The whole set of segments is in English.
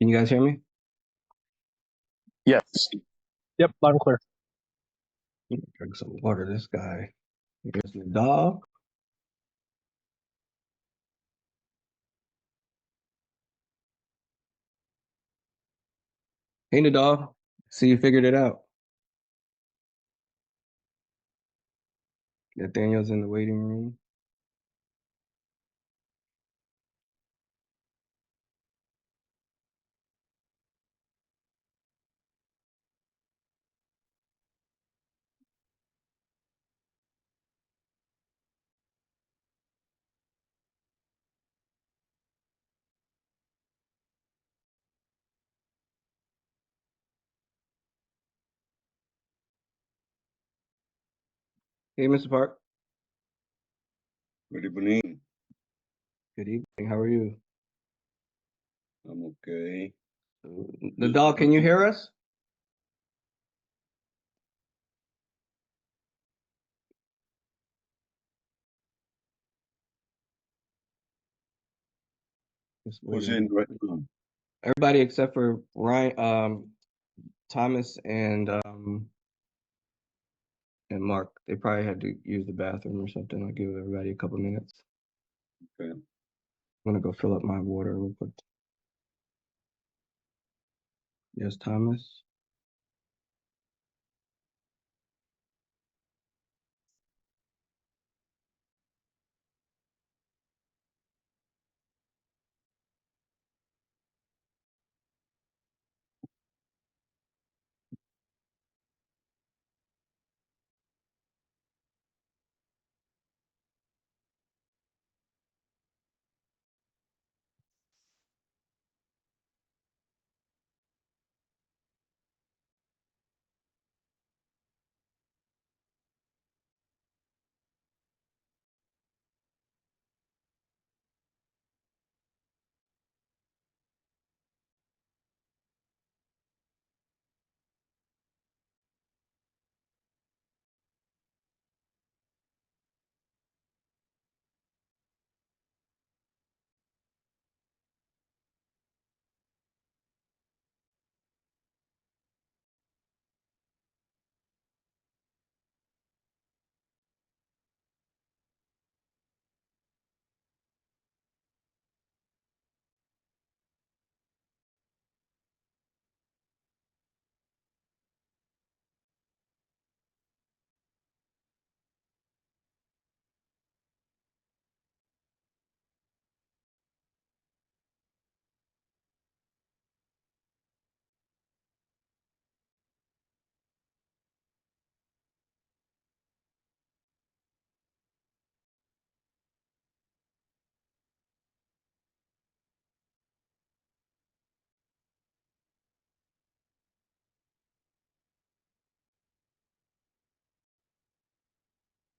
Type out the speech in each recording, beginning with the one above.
Can you guys hear me? Yes. Yep, loud and clear. Drink some water. This guy. Here's the dog. Hey, Nadal. See, you figured it out. Nathaniel's in the waiting room. Hey, Mr. Park. Good evening. Good evening. How are you? I'm okay. Nadal, can you hear us? Who's in right now? Everybody except for Ryan, Thomas, and Mark. They probably had to use the bathroom or something. I'll give everybody a couple minutes. Okay. I'm gonna go fill up my water real quick. Yes, Thomas.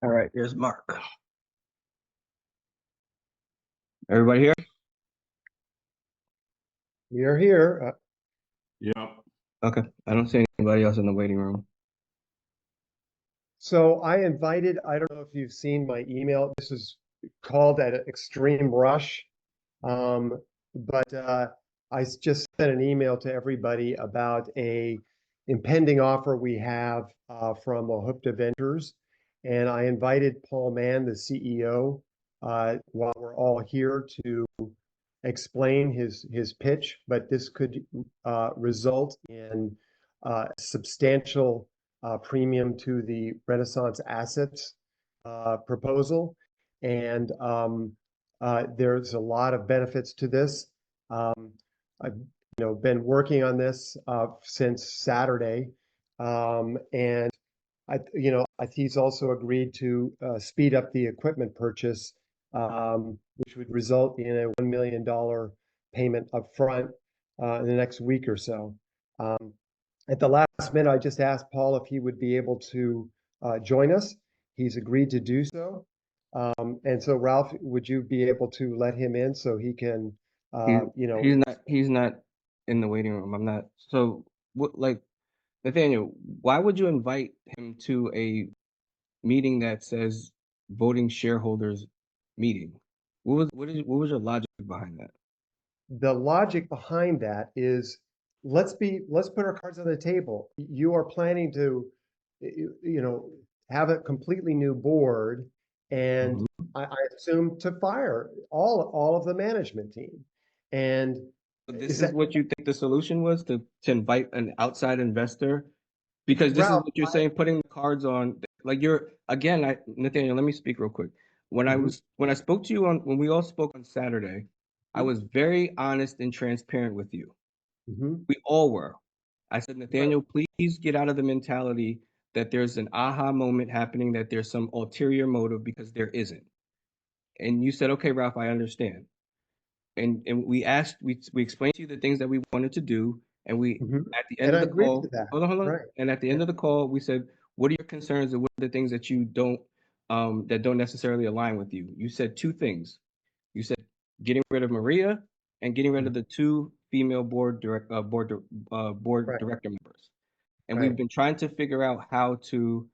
All right, here's Mark. Everybody here? We are here. Yeah. Okay. I don't see anybody else in the waiting room. So I invited, I don't know if you've seen my email. This is called at an extreme rush. But I just sent an email to everybody about a impending offer we have from Ohupta Ventures. And I invited Paul Mann, the CEO, while we're all here to explain his pitch, but this could result in substantial premium to the Renaissance assets proposal. And there's a lot of benefits to this. I've been working on this since Saturday, and he's also agreed to speed up the equipment purchase, which would result in a $1 million payment upfront in the next week or so. At the last minute, I just asked Paul if he would be able to join us. He's agreed to do so. And so, Ralph, would you be able to let him in so he can, He's not in the waiting room. I'm not. So, what, like, Nathaniel, why would you invite him to a meeting that says voting shareholders meeting? What was your logic behind that? the logic behind that is let's put our cards on the table. You are planning to, have a completely new board, and Mhm. I assume to fire all of the management team. And So is this is that, what you think the solution was, to invite an outside investor? Because this is Ralph? what you're saying, putting the cards on, like you're, again, Nathaniel, let me speak real quick. When I spoke to you when we all spoke on Saturday, I was very honest and transparent with you. Mhm. We all were. I said, Right. Nathaniel, please get out of the mentality that there's an aha moment happening, that there's some ulterior motive, because there isn't. And you said, okay, Ralph, I understand. And we explained to you the things that we wanted to do, and we, Mhm. at the end And of I the agree to call, that. hold on. Right. And at the Yeah. end of the call, we said, what are your concerns, and what are the things that you don't that don't necessarily align with you? You said two things. You said getting rid of Maria and getting rid Mhm. of the two female board Right. director members. And we've Right. been trying to figure out how to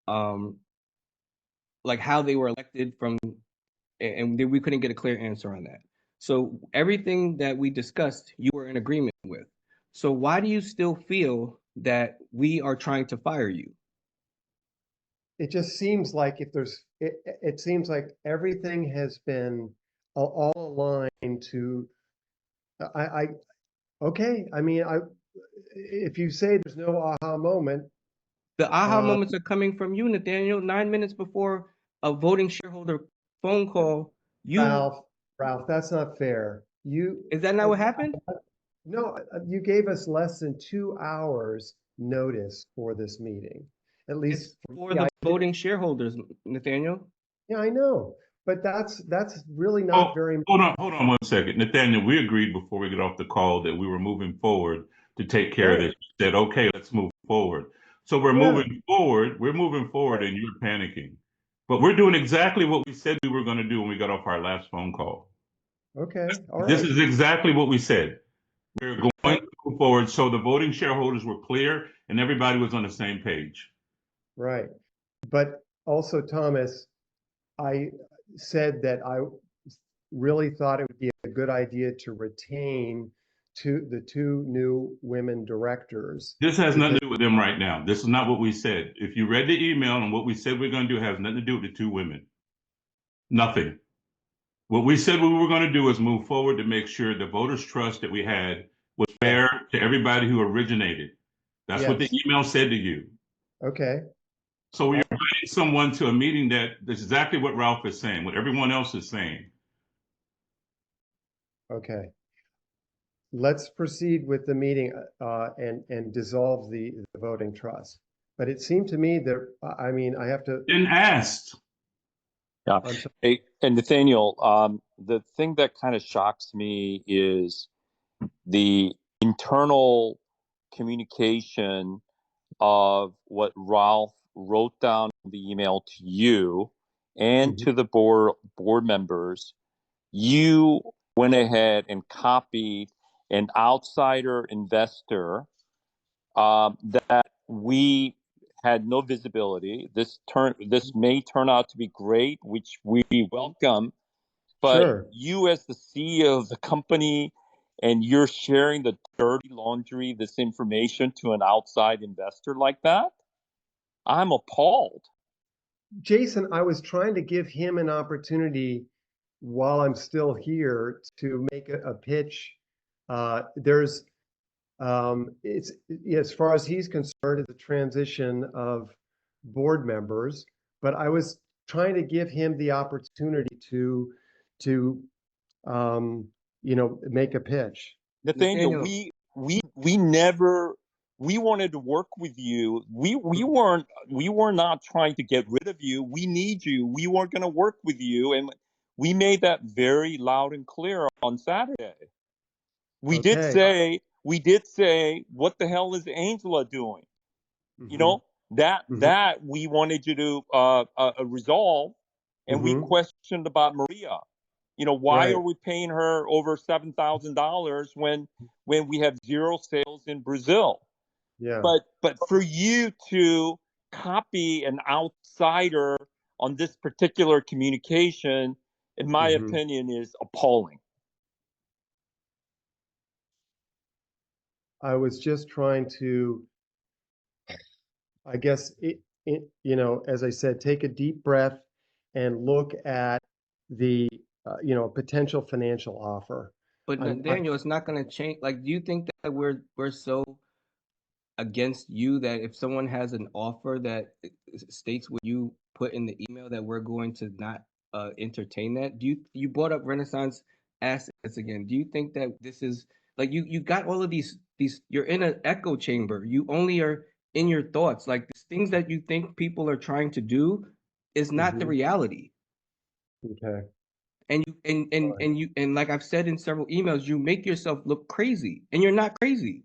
um like how they were elected from, and we couldn't get a clear answer on that. So everything that we discussed, you were in agreement with. So why do you still feel that we are trying to fire you? It just seems like it seems like everything has been all aligned to, I okay. I mean, if you say there's no aha moment, The aha uh, moments are coming from you, Nathaniel. 9 minutes before a voting shareholder phone call, you, Ralph, Ralph, that's not fair. is that not what happened? No, you gave us less than 2 hours notice for this meeting. At It's least for for me, the voting shareholders, Nathaniel. yeah, I know, but that's really Oh, not very. hold on 1 second. Nathaniel, we agreed before we get off the call that we were moving forward to take care of Right. this. You said, okay, let's move forward. So Yeah. we're moving forward Right. and you're panicking. But we're doing exactly what we said we were going to do when we got off our last phone call. Okay. All This right. is exactly what we said. We're going Right. to move forward. So the voting shareholders were clear and everybody was on the same page. Right. But also, Thomas, I said that I really thought it would be a good idea to retain the two new women directors This has nothing because to do with them right now. This is not what we said. If you read the email and what we said we're going to do has nothing to do with the two women. Nothing. What we said we were going to do is move forward to make sure the voters' trust that we had was yes, fair to everybody who originated. That's what the yes. email said to you. Okay. So Uh, you're inviting someone to a meeting that's exactly what Ralph is saying, what everyone else is saying. okay. Let's proceed with the meeting and dissolve the voting trust. But it seemed to me that, I mean, I have to, Then asked. Yeah. I'm sorry. Hey, and Nathaniel, the thing that kind of shocks me is the internal communication of what Ralph wrote down in the email to you and Mhm. to the board members. You went ahead and copied an outsider investor that we had no visibility. This may turn out to be great, which we welcome. But Sure. you, as the CEO of the company, and you're sharing the dirty laundry, this information to an outside investor like that, I'm appalled. Jason, I was trying to give him an opportunity while I'm still here to make a pitch. There's it's as far as he's concerned, it's a transition of board members, but I was trying to give him the opportunity to um, make a pitch. Nathaniel, Nathaniel, we never we wanted to work with you. We were not trying to get rid of you. We need you. We weren't going to work with you, and we made that very loud and clear on Saturday. Okay. We did say, what the hell is Angela doing? You Hmm. know, that Hmm. that we wanted you to resolve, and we Hmm. questioned about Maria. Why Right. are we paying her over $7,000 when we have zero sales in Brazil? Yeah. But for you to copy an outsider on this particular communication, in my Hmm. opinion, is appalling. I was just trying to, I guess, you know, as I said, take a deep breath and look at the, you know, potential financial offer. But Daniel, it's not going to change. Like, do you think that we're so against you that if someone has an offer that states what you put in the email that we're going to not entertain that? You brought up Renaissance assets again? Do you think that this is like you got all of these you're in an echo chamber. You only are in your thoughts. Like these things that you think people are trying to do is not the reality. Okay. And you like I've said in several emails, you make yourself look crazy, and you're not crazy.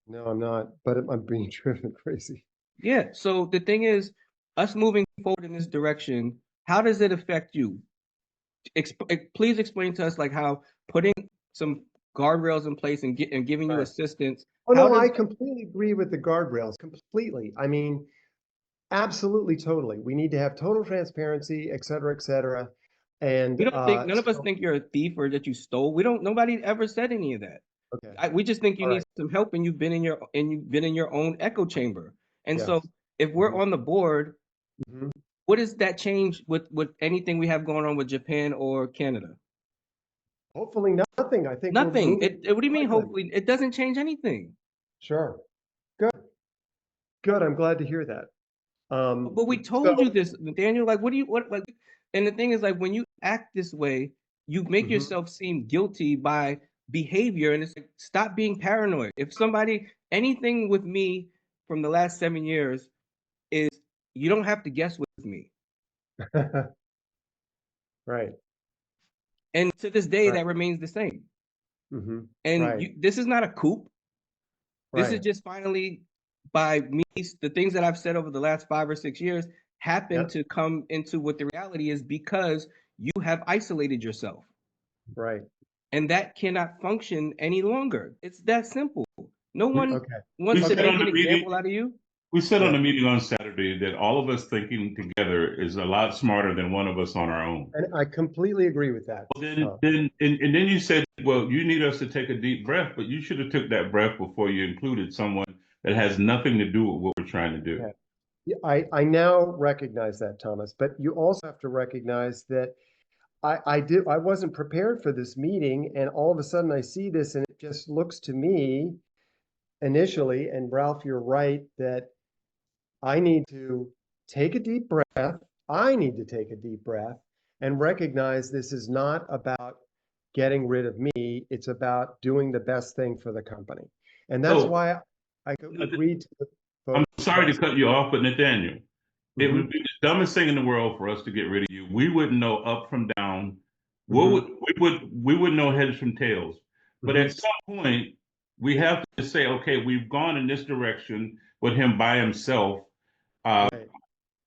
No, I'm not, but I'm being driven crazy. Yeah. So the thing is, us moving forward in this direction, how does it affect you? Please explain to us like how putting some guardrails in place and giving you Right. assistance. Oh, How no, I does completely agree with the guardrails, completely. I mean, absolutely, totally. We need to have total transparency, et cetera, et cetera. And we don't think none of us so, think you're a thief or that you stole. We don't. Nobody ever said any of that. okay, We just think you all need right, some help, and you've been in your own echo chamber. And so, yes. if we're Mhm, on the board, mhm. what does that change with anything we have going on with Japan or Canada? Hopefully nothing. I think we're Nothing. moving What do you mean? island. Hopefully, it doesn't change anything. Sure. Good, good. I'm glad to hear that. But we So, told you this, Daniel. Like, what do you what like? And the thing is, like, when you act this way, you make mhm. yourself seem guilty by behavior, and it's like, stop being paranoid. If somebody anything with me from the last 7 years is you don't have to guess with me. Right, And to this day, right, that remains the same. hmm, And right, this is not a coup. This is right. just finally by me, the things that I've said over the last 5 or 6 years happen Yep, to come into what the reality is because you have isolated yourself. right. And that cannot function any longer. It's that simple. No one Okay, We wants to said okay. make on an the meeting, example out of you. we said on Yeah. the meeting on Saturday that all of us thinking together is a lot smarter than one of us on our own. And I completely agree with that. Well, then you said, well, you need us to take a deep breath, but you should have took that breath before you included someone that has nothing to do with what we're trying to do. Okay. Yeah, I now recognize that, Thomas, but you also have to recognize that I wasn't prepared for this meeting, and all of a sudden I see this, and it just looks to me initially, and Ralph, you're right, that I need to take a deep breath. I need to take a deep breath and recognize this is not about getting rid of me. It's about doing the best thing for the company. And that's So why I agreed to the I'm vote sorry to yes. cut you off, but Nathaniel, it Hmm. would be the dumbest thing in the world for us to get rid of you. We wouldn't know up from down. Hmm. We wouldn't know heads from tails. But Hmm. at some point, we have to say, okay, we've gone in this direction with him by himself. Uh, Right.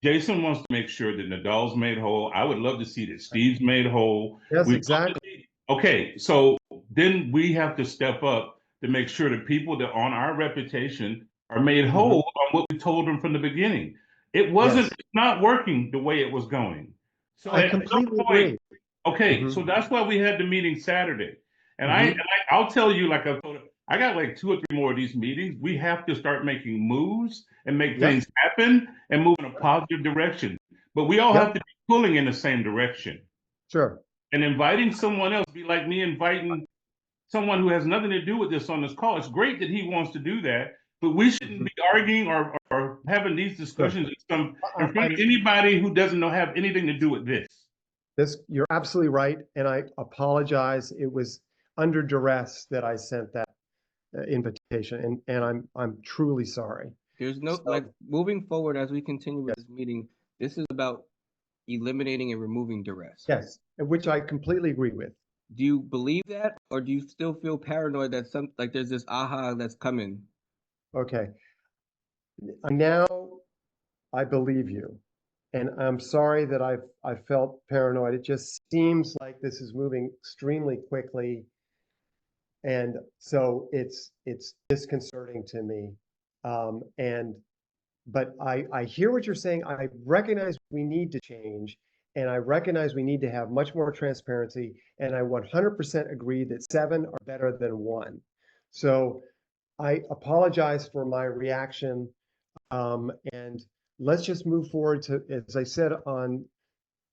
Jason wants to make sure that Nadal's made whole. I would love to see that Steve's made whole. Yes, We love to exactly. see- okay, so then we have to step up to make sure that people that on our reputation are made Hmm. whole on what we told them from the beginning. It wasn't, Yes, it's not working the way it was going. So I at some completely point, agree. okay, Hmm. so that's why we had the meeting Saturday. And Hmm. I'll tell you, like I told her, I got like 2 or 3 more of these meetings. We have to start making moves and make Yep. things happen and move in a positive direction. But we all have Yep. to be pulling in the same direction. Sure. And inviting someone else be like me inviting someone who has nothing to do with this on this call. It's great that he wants to do that, but we shouldn't Hmm. be arguing or having these Sure. discussions in front of I'm anybody who doesn't know have anything to do with this. you're absolutely right, and I apologize. It was under duress that I sent that invitation, and I'm truly sorry. There's no like So moving forward as we continue with yes, this meeting. This is about eliminating and removing duress. yes, which I completely agree with. Do you believe that, or do you still feel paranoid that some like there's this aha that's coming? Okay, now I believe you, and I'm sorry that I felt paranoid. It just seems like this is moving extremely quickly, and so it's disconcerting to me. And but I hear what you're saying. I recognize we need to change, and I recognize we need to have much more transparency. And I 100% agree that 7 are better than 1. So I apologize for my reaction. And let's just move forward to, as I said on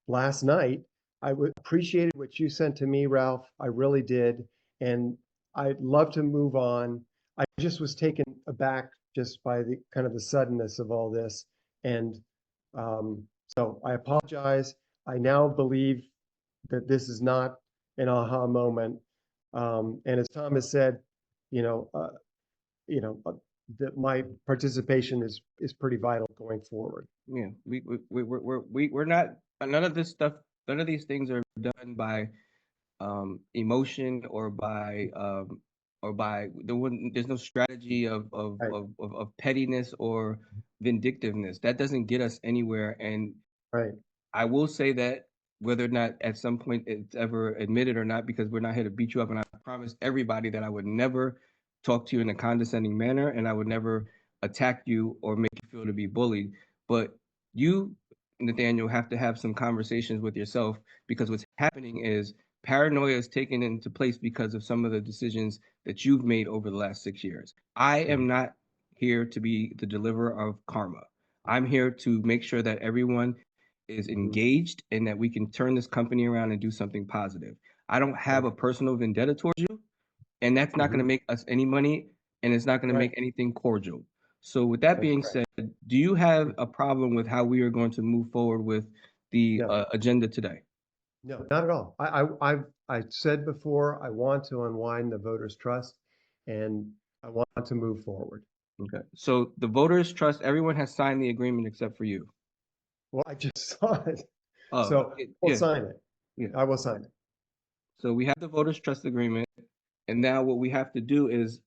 last night, I appreciated what you sent to me, Ralph. I really did. And I'd love to move on. I just was taken aback just by the kind of the suddenness of all this. And so I apologize. I now believe that this is not an aha moment. And as Thomas said, you know, you know, that my participation is pretty vital going forward. Yeah, we're not, none of this stuff, none of these things are done by emotion or by there's no strategy Right. of pettiness or vindictiveness. That doesn't get us anywhere. And Right. I will say that whether or not at some point it's ever admitted or not, because we're not here to beat you up. And I promised everybody that I would never talk to you in a condescending manner, and I would never attack you or make you feel to be bullied. But you, Nathaniel, have to have some conversations with yourself, because what's happening is paranoia is taken into place because of some of the decisions that you've made over the last 6 years. I am not here to be the deliverer of karma. I'm here to make sure that everyone is engaged and that we can turn this company around and do something positive. I don't have a personal vendetta towards you, and that's not going to make us any money, and it's not going to make anything cordial. So with that being said, do you have a problem with how we are going to move forward with the agenda today? No, not at all. I said before, I want to unwind the voters' trust, and I want to move forward. Okay. So the voters trust, everyone has signed the agreement except for you. Well, I just saw it. Oh, So we'll yeah, sign it. yeah. I will sign it. So we have the voters trust agreement, and now what we have to do is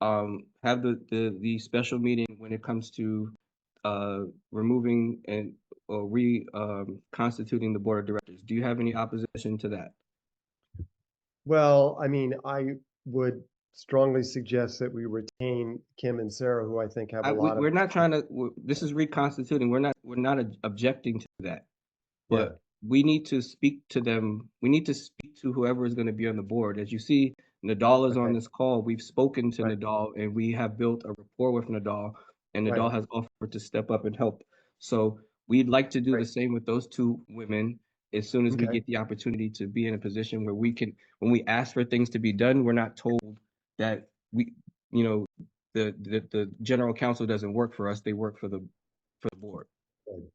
have the special meeting when it comes to removing and or constituting the board of directors. Do you have any opposition to that? Well, I mean, I would strongly suggest that we retain Kim and Sarah, who I think have a lot of. We're not trying to. This is reconstituting. We're not objecting to that, but we need to speak to them. We need to speak to whoever is going to be on the board. As you see, Nadal is on this call. We've spoken to Nadal, and we have built a rapport with Nadal, and Nadal has offered to step up and help. So we'd like to do the same with those two women as soon as we get the opportunity to be in a position where we can, when we ask for things to be done, we're not told that the general counsel doesn't work for us. They work for the board.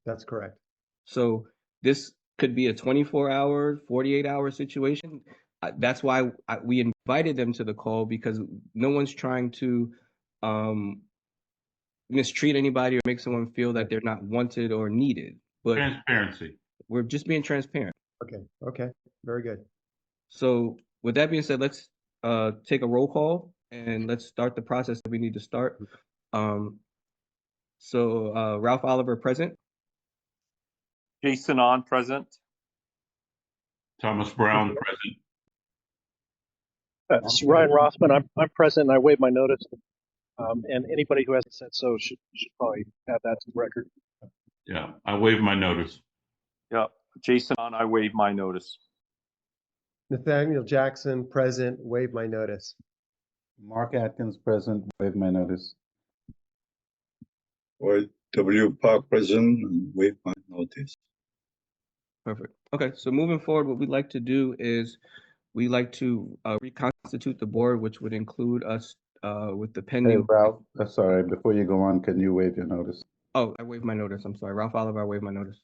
That's correct. So this could be a 24-hour, 48-hour situation. That's why we invited them to the call, because no one's trying to mistreat anybody or make someone feel that they're not wanted or needed. But transparency. We're just being transparent. Okay. Very good. So with that being said, let's take a roll call and let's start the process that we need to start. So Ralph Oliver, present. Jason on, present. Thomas Brown, present. This is Ryan Rothman. I'm present and I waive my notice. And anybody who hasn't said so should probably add that to the record. Yeah, I waive my notice. Yeah, Jason on, I waive my notice. Nathaniel Jackson, present, waive my notice. Mark Atkins, present, waive my notice. Or W. Park, present, and waive my notice. Perfect. Okay, so moving forward, what we'd like to do is we'd like to reconstitute the board, which would include us with the pending. Hey, Ralph, sorry, before you go on, can you waive your notice? Oh, I waived my notice. I'm sorry. Ralph Oliver, I waived my notice.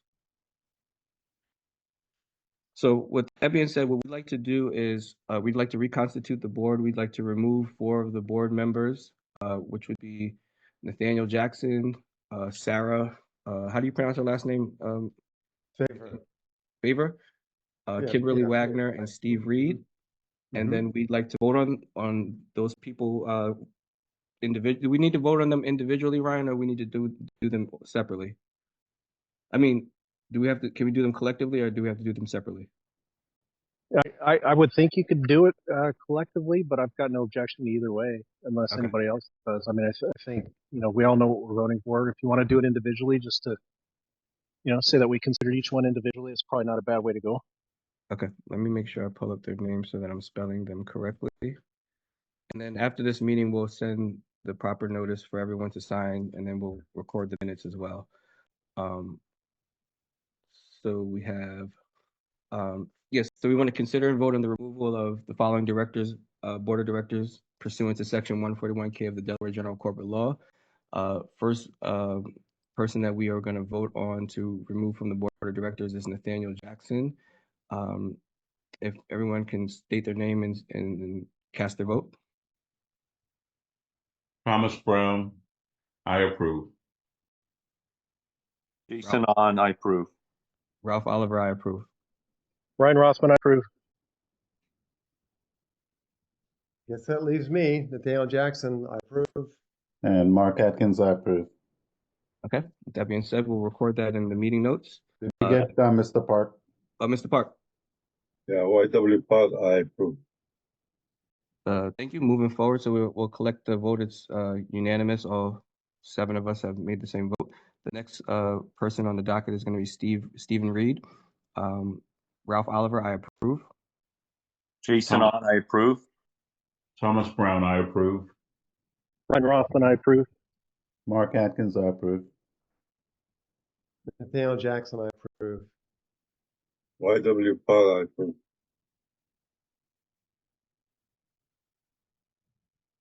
So with that being said, what we'd like to do is we'd like to reconstitute the board. We'd like to remove 4 of the board members, which would be Nathaniel Jackson, Sarah, how do you pronounce her last name? Favor? Kimberly Wagner and Steve Reed. And then we'd like to vote on those people individually. Do we need to vote on them individually, Ryan, or we need to do them separately? I mean, can we do them collectively, or do we have to do them separately? I would think you could do it collectively, but I've got no objection either way, unless anybody else does. I mean, I think, we all know what we're voting for. If you want to do it individually, just to, say that we considered each one individually, it's probably not a bad way to go. Okay, let me make sure I pull up their names so that I'm spelling them correctly. And then after this meeting, we'll send the proper notice for everyone to sign, and then we'll record the minutes as well. So we have, yes, so we want to consider and vote on the removal of the following directors, board of directors pursuant to section 141K of the Delaware General Corporate Law. First person that we are going to vote on to remove from the board of directors is Nathaniel Jackson. If everyone can state their name and cast their vote. Thomas Brown, I approve. Jason on, I approve. Ralph Oliver, I approve. Ryan Rossman, I approve. Guess that leaves me, Nathaniel Jackson, I approve. And Mark Atkins, I approve. Okay, with that being said, we'll record that in the meeting notes. Did we get Mr. Park? Mr. Park. Yeah, YW Park, I approve. Thank you. Moving forward, so we'll collect the vote. It's unanimous. All 7 of us have made the same vote. The next person on the docket is going to be Stephen Reed. Ralph Oliver, I approve. Jason on, I approve. Thomas Brown, I approve. Ryan Rossman, I approve. Mark Atkins, I approve. Nathaniel Jackson, I approve. YW Park, I approve.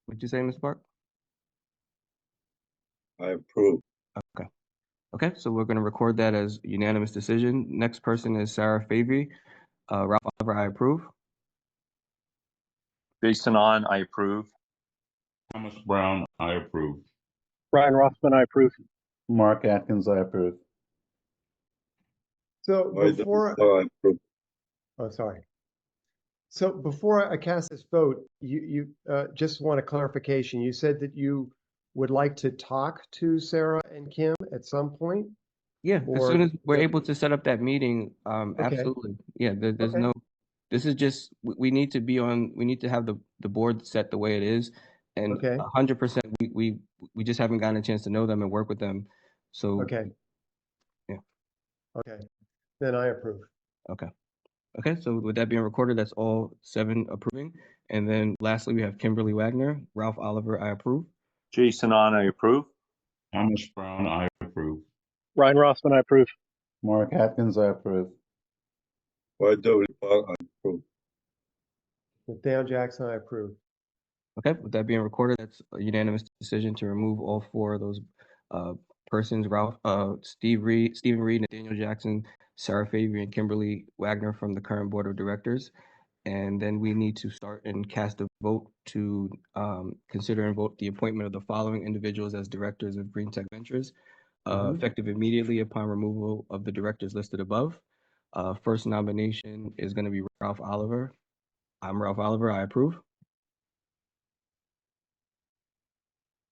What'd you say, Mr. Park? I approve. Okay. Okay, so we're going to record that as unanimous decision. Next person is Sarah Favy. Ralph Oliver, I approve. Jason on, I approve. Thomas Brown, I approve. Ryan Rossman, I approve. Mark Atkins, I approve. So YW before, Park, I approve. oh, sorry. So before I cast this vote, you just want a clarification. You said that you would like to talk to Sarah and Kim at some point? Yeah, as Or- soon as we're able to set up that meeting, Okay. absolutely. Yeah, there's Okay. no, this is just, we need to be on, we need to have the board set the way it is. And Okay. 100%, we just haven't gotten a chance to know them and work with them. So, Okay. Yeah. Okay, then I approve. okay. Okay, so with that being recorded, that's all 7 approving. And then lastly, we have Kimberly Wagner. Ralph Oliver, I approve. Jason on, I approve. Thomas Brown, I approve. Ryan Rossman, I approve. Mark Atkins, I approve. YW Park, I approve. Nathaniel Jackson, I approve. Okay, with that being recorded, that's a unanimous decision to remove all 4 of those persons, Stephen Reed, Nathaniel Jackson, Sarah Favy, and Kimberly Wagner from the current board of directors. And then we need to start and cast a vote to consider and vote the appointment of the following individuals as directors of Green Tech Ventures, effective immediately upon removal of the directors listed above. First nomination is going to be Ralph Oliver. I'm Ralph Oliver, I approve.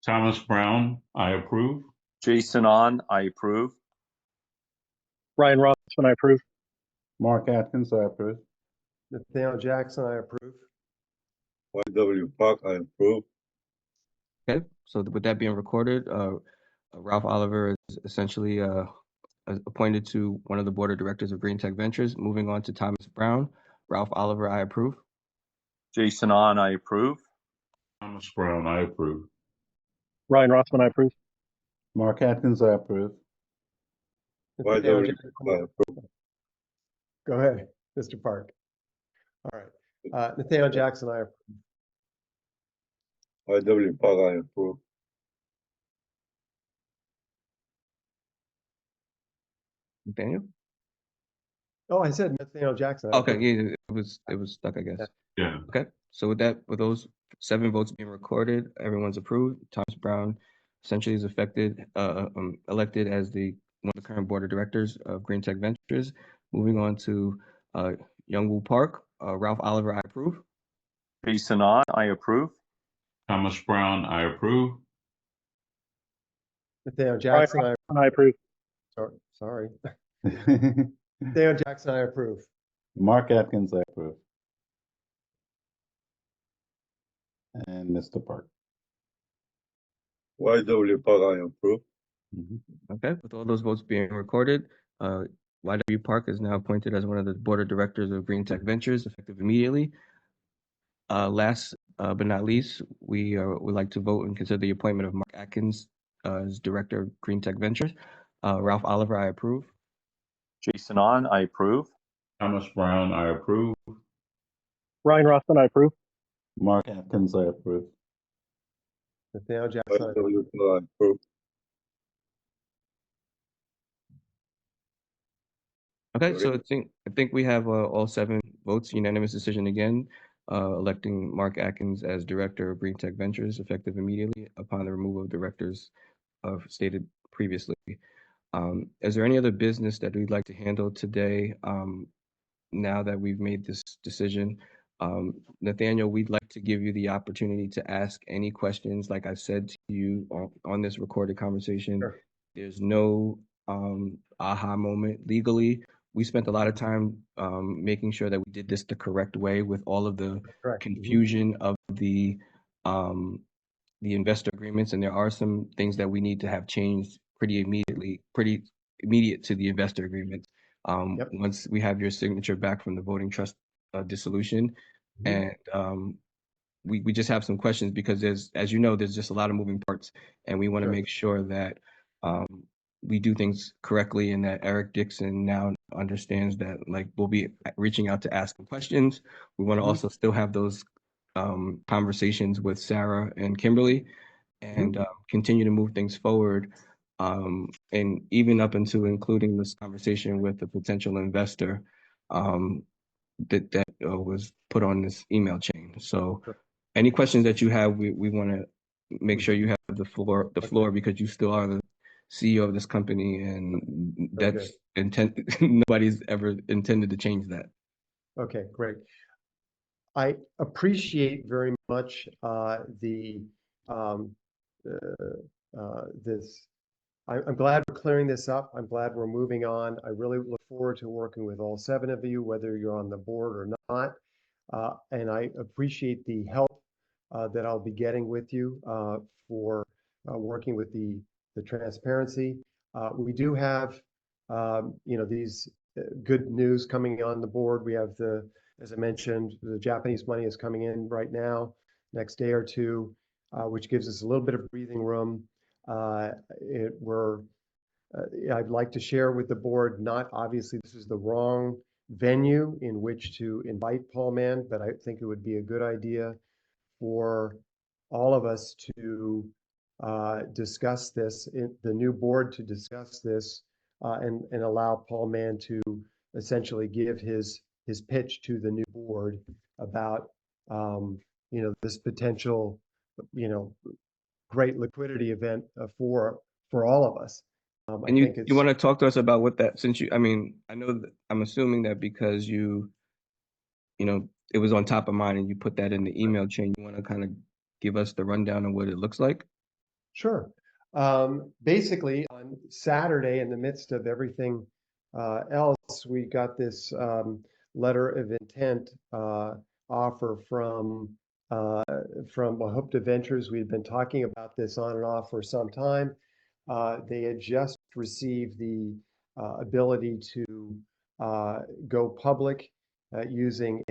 Thomas Brown, I approve. Jason on, I approve. Ryan Rossman, I approve. Mark Atkins, I approve. Nathaniel Jackson, I approve. YW Park, I approve. Okay, so with that being recorded, Ralph Oliver is essentially appointed to one of the board of directors of Green Tech Ventures. Moving on to Thomas Brown. Ralph Oliver, I approve. Jason on, I approve. Thomas Brown, I approve. Ryan Rossman, I approve. Mark Atkins, I approve. Nathaniel YW Jackson, Park, I approve. go ahead, Mr. Park. All right, Nathaniel Jackson, I approve. YW Park, I approve. Nathaniel? Oh, I said Nathaniel Jackson. I Okay, approve. yeah, it was stuck, I guess. Yeah. Okay, so with those 7 votes being recorded, everyone's approved. Thomas Brown essentially is elected as one of the current board of directors of Green Tech Ventures. Moving on to Yong Park. Ralph Oliver, I approve. Jason on, I approve. Thomas Brown, I approve. Nathaniel Ryan Jackson, I Rossman, I approve. sorry. Nathaniel Jackson, I approve. Mark Atkins, I approve. And Mr. Park. YW Park, I approve. Okay, with all those votes being recorded, YW Park is now appointed as one of the board of directors of Green Tech Ventures, effective immediately. Last but not least, we would like to vote and consider the appointment of Mark Atkins as Director of Green Tech Ventures. Ralph Oliver, I approve. Jason On, I approve. Thomas Brown, I approve. Ryan Rothman, I approve. Mark Atkins, I approve. Nathaniel Jackson. I approve. Okay, so I think we have all 7 votes, unanimous decision again, electing Mark Atkins as Director of Green Tech Ventures effective immediately upon the removal of directors stated previously. Is there any other business that we'd like to handle today now that we've made this decision? Nathaniel, we'd like to give you the opportunity to ask any questions. Like I said to you on this recorded conversation, Sure. there's no aha moment legally. We spent a lot of time making sure that we did this the correct way with all of the Correct. confusion of the investor agreements, and there are some things that we need to have changed pretty immediate to the investor agreement. Yep. Once we have your signature back from the voting trust dissolution, and we just have some questions because as you know, there's just a lot of moving parts, and we want to Sure. make sure that we do things correctly and that Eric Dixon now understands that like we'll be reaching out to ask him questions. We want to also still have those conversations with Sarah and Kimberly and continue to move things forward. And even up into including this conversation with a potential investor that was put on this email chain. So any questions that you have, we want to make sure you have the floor because you still are the CEO of this company, and that's nobody's ever intended to change that. Okay, great. I appreciate very much this. I'm glad we're clearing this up. I'm glad we're moving on. I really look forward to working with all 7 of you, whether you're on the board or not. And I appreciate the help that I'll be getting with you for working with the transparency. We do have, these good news coming on the board. We have as I mentioned, the Japanese money is coming in right now, next day or 2, which gives us a little bit of breathing room. I'd like to share with the board, not obviously this is the wrong venue in which to invite Paul Mann, but I think it would be a good idea for all of us to discuss this, the new board to discuss this, and allow Paul Mann to essentially give his pitch to the new board about this potential great liquidity event for all of us. And you want to talk to us about what that, since I know that I'm assuming that because it was on top of mind and you put that in the email chain, you want to kind of give us the rundown of what it looks like? Sure. Basically, on Saturday, in the midst of everything else, we got this letter of intent offer from Wahupta Ventures. We had been talking about this on and off for some time. They had just received the ability to go public using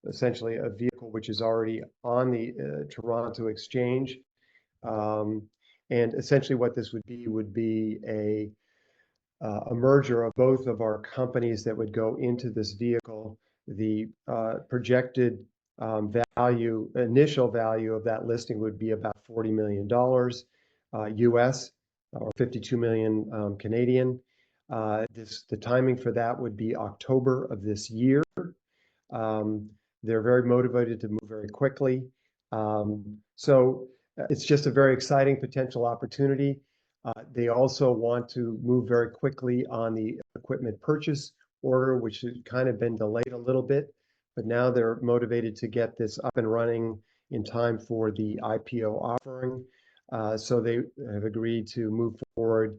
essentially a vehicle which is already on the Toronto Exchange. And essentially what this would be a merger of both of our companies that would go into this vehicle. The projected initial value of that listing would be about $40 million US, or 52 million Canadian. The timing for that would be October of this year. They're very motivated to move very quickly. So it's just a very exciting potential opportunity. They also want to move very quickly on the equipment purchase order, which has kind of been delayed a little bit, but now they're motivated to get this up and running in time for the IPO offering. So they have agreed to move forward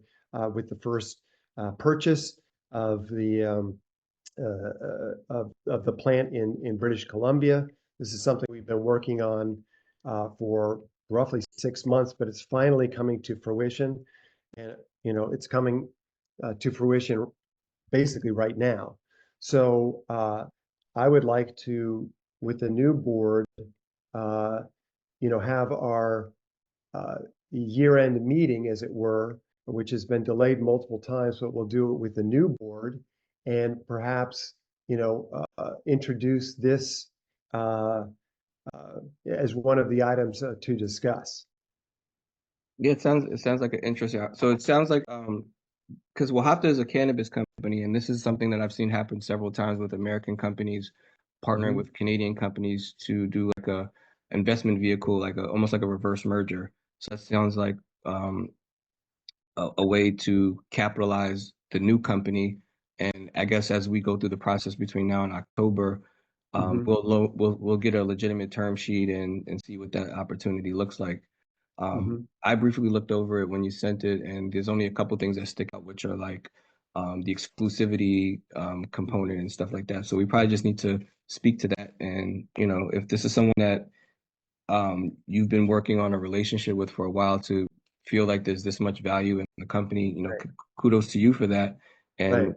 with the first purchase of the plant in British Columbia. This is something we've been working on for roughly 6 months, but it's finally coming to fruition. And it's coming to fruition basically right now. So I would like to with the new board, have our year-end meeting, as it were, which has been delayed multiple times, but we'll do it with the new board, and perhaps, introduce this as one of the items to discuss. Yeah, it sounds like an interesting. So it sounds like because Wahapta is a cannabis company, and this is something that I've seen happen several times with American companies partnering with Canadian companies to do like a investment vehicle, like almost like a reverse merger. So that sounds like a way to capitalize the new company. And I guess as we go through the process between now and October, we'll get a legitimate term sheet and see what that opportunity looks like. I briefly looked over it when you sent it, and there's only a couple things that stick out, which are like the exclusivity component and stuff like that. So we probably just need to speak to that. And, if this is someone that you've been working on a relationship with for a while to feel like there's this much value in the company, kudos to you for that. And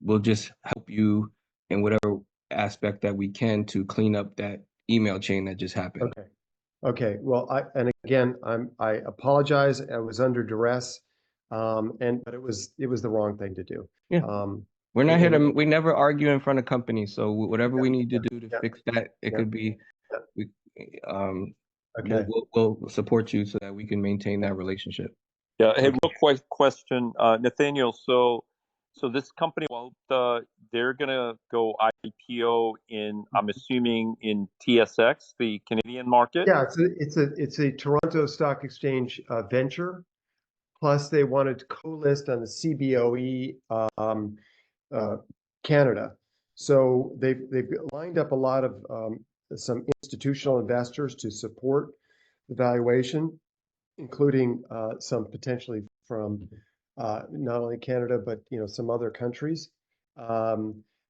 we'll just help you in whatever aspect that we can to clean up that email chain that just happened. Okay. Well, I apologize. I was under duress, but it was the wrong thing to do. Yeah. We're not here to. We never argue in front of companies. So whatever we need to do to fix that, it could be. We'll support you so that we can maintain that relationship. Yeah. Hey, real quick question, Nathaniel. So this company, well, they're gonna go IPO in, I'm assuming, in TSX, the Canadian market. Yeah, it's a Toronto Stock Exchange venture. Plus, they wanted to co-list on the CBOE Canada. So they've lined up a lot of some institutional investors to support the valuation, including some potentially from not only Canada, but some other countries.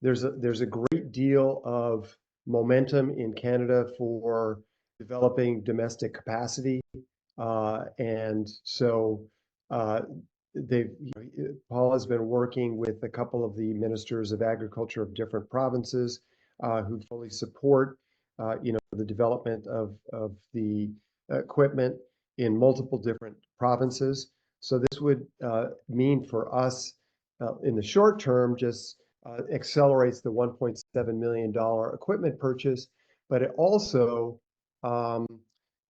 There's a great deal of momentum in Canada for developing domestic capacity, and so Paul has been working with a couple of the ministers of agriculture of different provinces who fully support the development of the equipment in multiple different provinces. So this would mean for us in the short term just accelerates the $1.7 million equipment purchase, but it also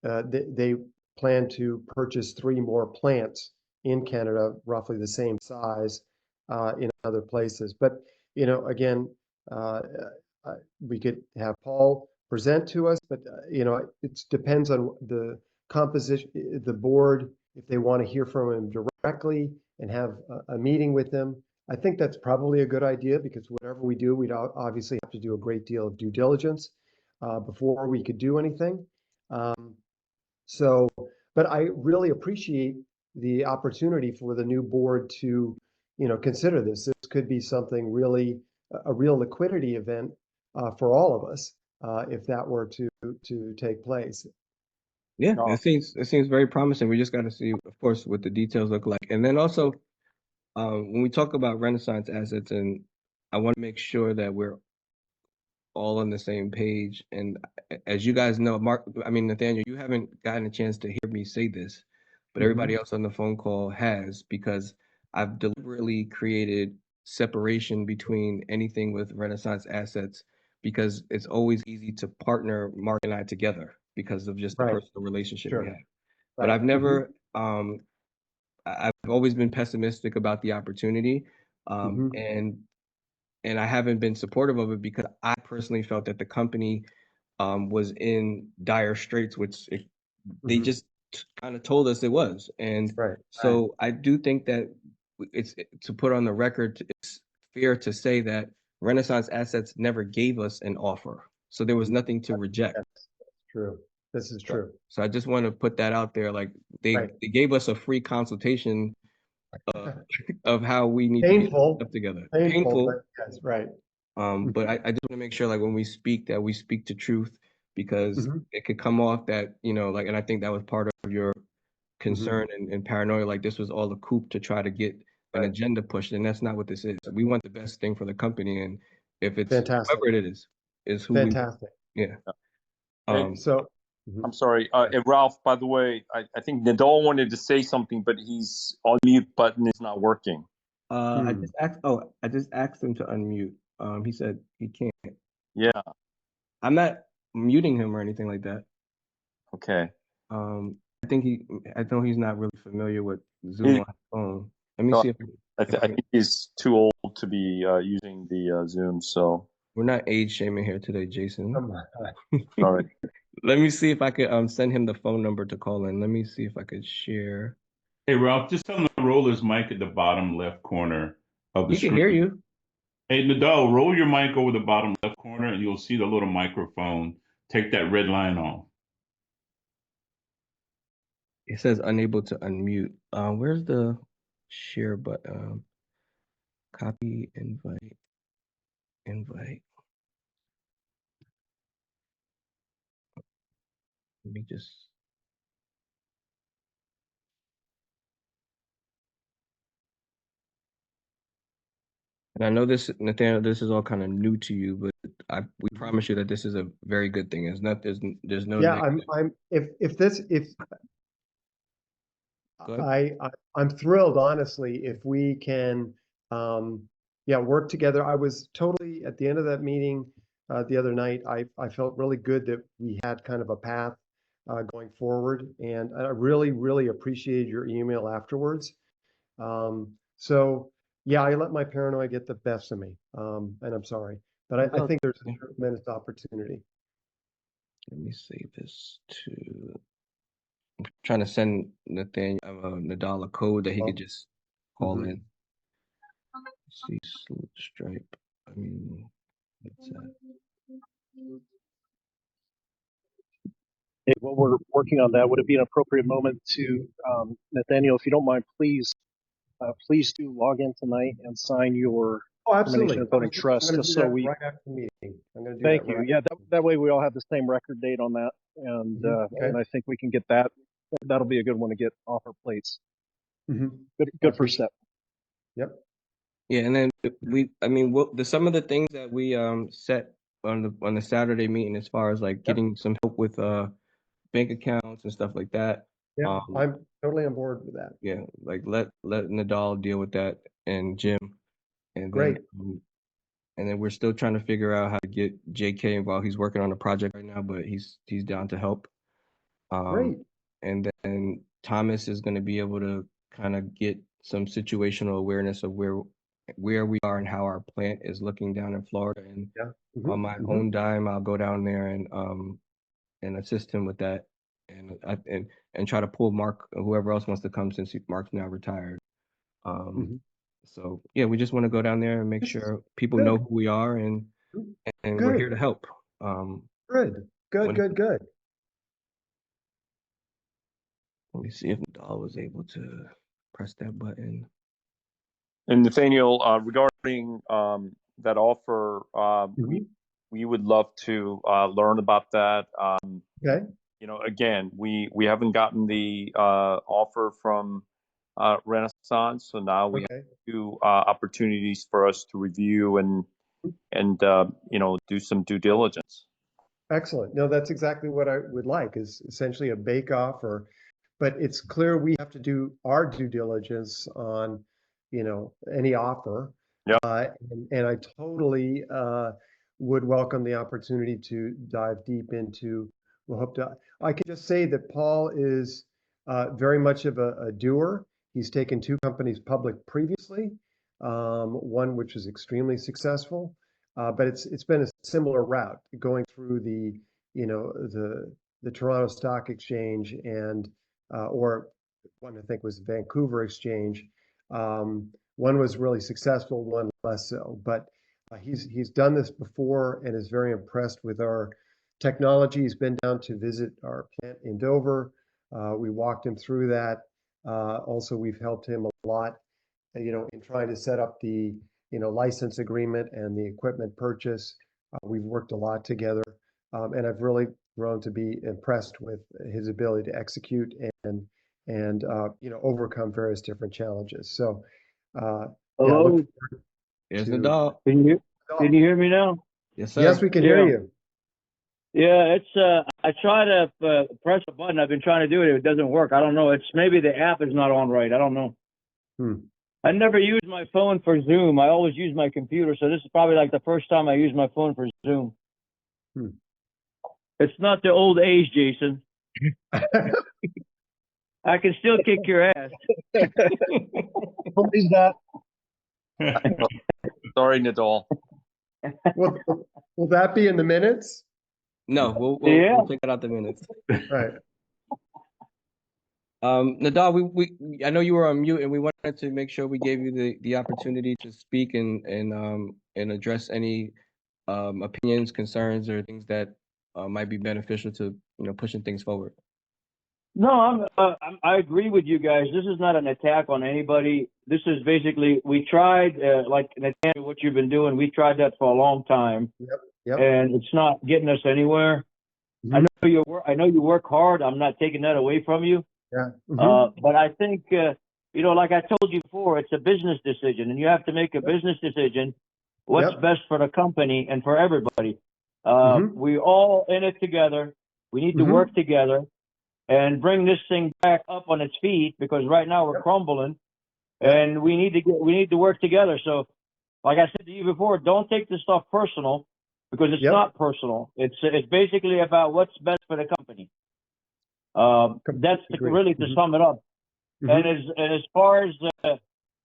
they plan to purchase 3 more plants in Canada, roughly the same size in other places. But again, we could have Paul present to us, but it depends on the composition, the board, if they want to hear from him directly and have a meeting with him. I think that's probably a good idea, because whatever we do, we'd obviously have to do a great deal of due diligence before we could do anything. But I really appreciate the opportunity for the new board to, consider this. This could be something really, a real liquidity event for all of us if that were to take place. Yeah, it seems very promising. We just got to see, of course, what the details look like. And then also, when we talk about Renaissance assets, and I want to make sure that we're all on the same page. And as you guys know, Nathaniel, you haven't gotten a chance to hear me say this, but everybody else on the phone call has, because I've deliberately created separation between anything with Renaissance assets, because it's always easy to partner Mark and I together because of just the personal relationship we have. But I've never, I've always been pessimistic about the opportunity, and I haven't been supportive of it because I personally felt that the company was in dire straits, which they just kind of told us it was. And so I do think that it's to put on the record, it's fair to say that Renaissance Assets never gave us an offer. So there was nothing to reject. That's true. This is true. So I just want to put that out there. Like they gave us a free consultation of how we need to get stuff together. Painful. But yes, right. But I just want to make sure, like, when we speak, that we speak to truth, because it could come off that, and I think that was part of your concern and paranoia, like this was all a coup to try to get an agenda pushed, and that's not what this is. We want the best thing for the company, and if it's whoever it is, is who Fantastic. yeah. Hey, So, I'm sorry. And Ralph, by the way, I think Nadal wanted to say something, but he's on mute button is not working. I just asked him to unmute. He said he can't. Yeah. I'm not muting him or anything like that. Okay. I know he's not really familiar with Zoom on his phone. Let me No, see if I think he's too old to be using the Zoom. So we're not age shaming here today, Jason. all right. Let me see if I could send him the phone number to call in. Let me see if I could share. Hey, Ralph, just tell him to roll his mic at the bottom left corner of the He screen. can hear you. Hey, Nadal, roll your mic over the bottom left corner and you'll see the little microphone. Take that red line off. It says unable to unmute. Where's the share button? Copy, invite. Let me just. And I know this, Nathaniel, this is all kind of new to you, but we promise you that this is a very good thing. There's no yeah, negative. Go ahead. I'm thrilled, honestly, if we can, work together. I was totally at the end of that meeting the other night. I felt really good that we had kind of a path going forward, and I really, really appreciated your email afterwards. So yeah, I let my paranoia get the best of me, and I'm sorry, but I think there's a tremendous opportunity. Let me save this to. I'm trying to send Nathaniel Nadal a code that he could just call in. Let's see, Stripe. I mean, what's that? Hey, while we're working on that, would it be an appropriate moment to, Nathaniel, if you don't mind, please do log in tonight and sign your Oh, absolutely. termination of voting trust, just so we. Right after the meeting. I'm going to do Thank that. you. Yeah, that way we all have the same record date on that, and Okay. and I think we can get that. That'll be a good one to get off our plates. Mhm. Good first step. Yep. Yeah, and then some of the things that we set on the Saturday meeting, as far as like getting some help with bank accounts and stuff like that. Yeah, I'm totally on board with that. Yeah, like let Nadal deal with that and Jim, and Great. then we're still trying to figure out how to get JK involved. He's working on a project right now, but he's down to help. Great. And then Thomas is going to be able to kind of get some situational awareness of where we are and how our plant is looking down in Florida. And on my own dime, I'll go down there and assist him with that, and try to pull Mark or whoever else wants to come, since Mark's now retired. So yeah, we just want to go down there and make sure people know who we are, and we're here to help. Good. Let me see if Nadal was able to press that button. And Nathaniel, regarding that offer, we would love to learn about that. Okay. Again, we haven't gotten the offer from Renaissance, so now we have two opportunities for us to review and do some due diligence. Excellent. No, that's exactly what I would like, is essentially a bake-off, but it's clear we have to do our due diligence on, any offer. Yeah. And I totally would welcome the opportunity to dive deep into. I can just say that Paul is very much of a doer. He's taken two companies public previously, one which was extremely successful. But it's been a similar route, going through the Toronto Stock Exchange and or one I think was Vancouver Exchange. One was really successful, one less so. But he's done this before and is very impressed with our technology. He's been down to visit our plant in Dover. We walked him through that. Also, we've helped him a lot, in trying to set up the license agreement and the equipment purchase. We've worked a lot together, and I've really grown to be impressed with his ability to execute and overcome various different challenges. So, Hello, There's Nadal. can you hear me now? Yes, sir. Yes, we can hear Yeah. you. Yeah, it's I try to press a button. I've been trying to do it. It doesn't work. I don't know. It's maybe the app is not on right. I don't know. Hmm. I never use my phone for Zoom. I always use my computer. So this is probably like the first time I use my phone for Zoom. Hmm. It's not the old age, Jason. I can still kick your ass. What is that? Sorry, Nadal. Will that be in the minutes? No, we'll Yeah. take it out the minutes. Right. Nadal, we I know you were on mute, and we wanted to make sure we gave you the opportunity to speak and address any opinions, concerns, or things that might be beneficial to pushing things forward. No, I agree with you guys. This is not an attack on anybody. This is basically, we tried, like Nathaniel, what you've been doing, we tried that for a long time. Yep. And it's not getting us anywhere. Mhm. I know you work hard. I'm not taking that away from you. Yeah. Mhm. But I think, like I told you before, it's a business decision, and you have to make a business decision. What's Yep. best for the company and for everybody. Mhm. We all in it together. We need to Mhm. work together and bring this thing back up on its feet, because right now we're Yep. crumbling, Yep. and we need to work together. So, like I said to you before, don't take this stuff personal, because it's Yep. not personal. It's basically about what's best for the company. That's Agree. really to sum it up. Mhm. And as far as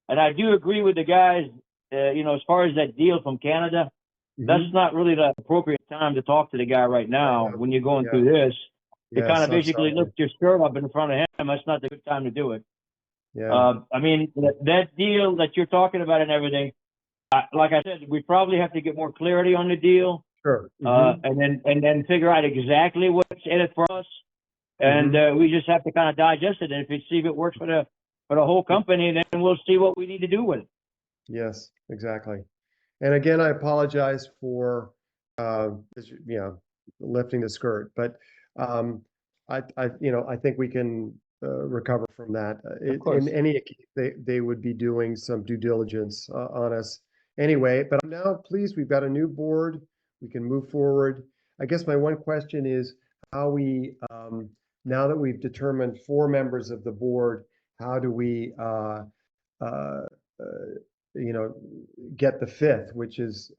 and I do agree with the guys, as far as that deal from Canada, that's Mhm. not really the appropriate time to talk to the guy right now know. when you're going Yeah. through this. To Yes, kind of I'm basically sorry. lift your skirt up in front of him, that's not the good time to do it. Yeah. I mean, that deal that you're talking about and everything, like I said, we probably have to get more clarity on the deal, Sure. Mhm. and then figure out exactly what's in it for us. And we just have to kind of digest it, and see if it works for the whole company, and then we'll see what we need to do with it. Yes, exactly. And again, I apologize for, lifting the skirt, but I think we can recover from that. course. In any case, they would be doing some due diligence on us anyway. But I'm now pleased we've got a new board. We can move forward. I guess my one question is how we, now that we've determined 4 members of the board, how do we uh, uh, get the 5th, which is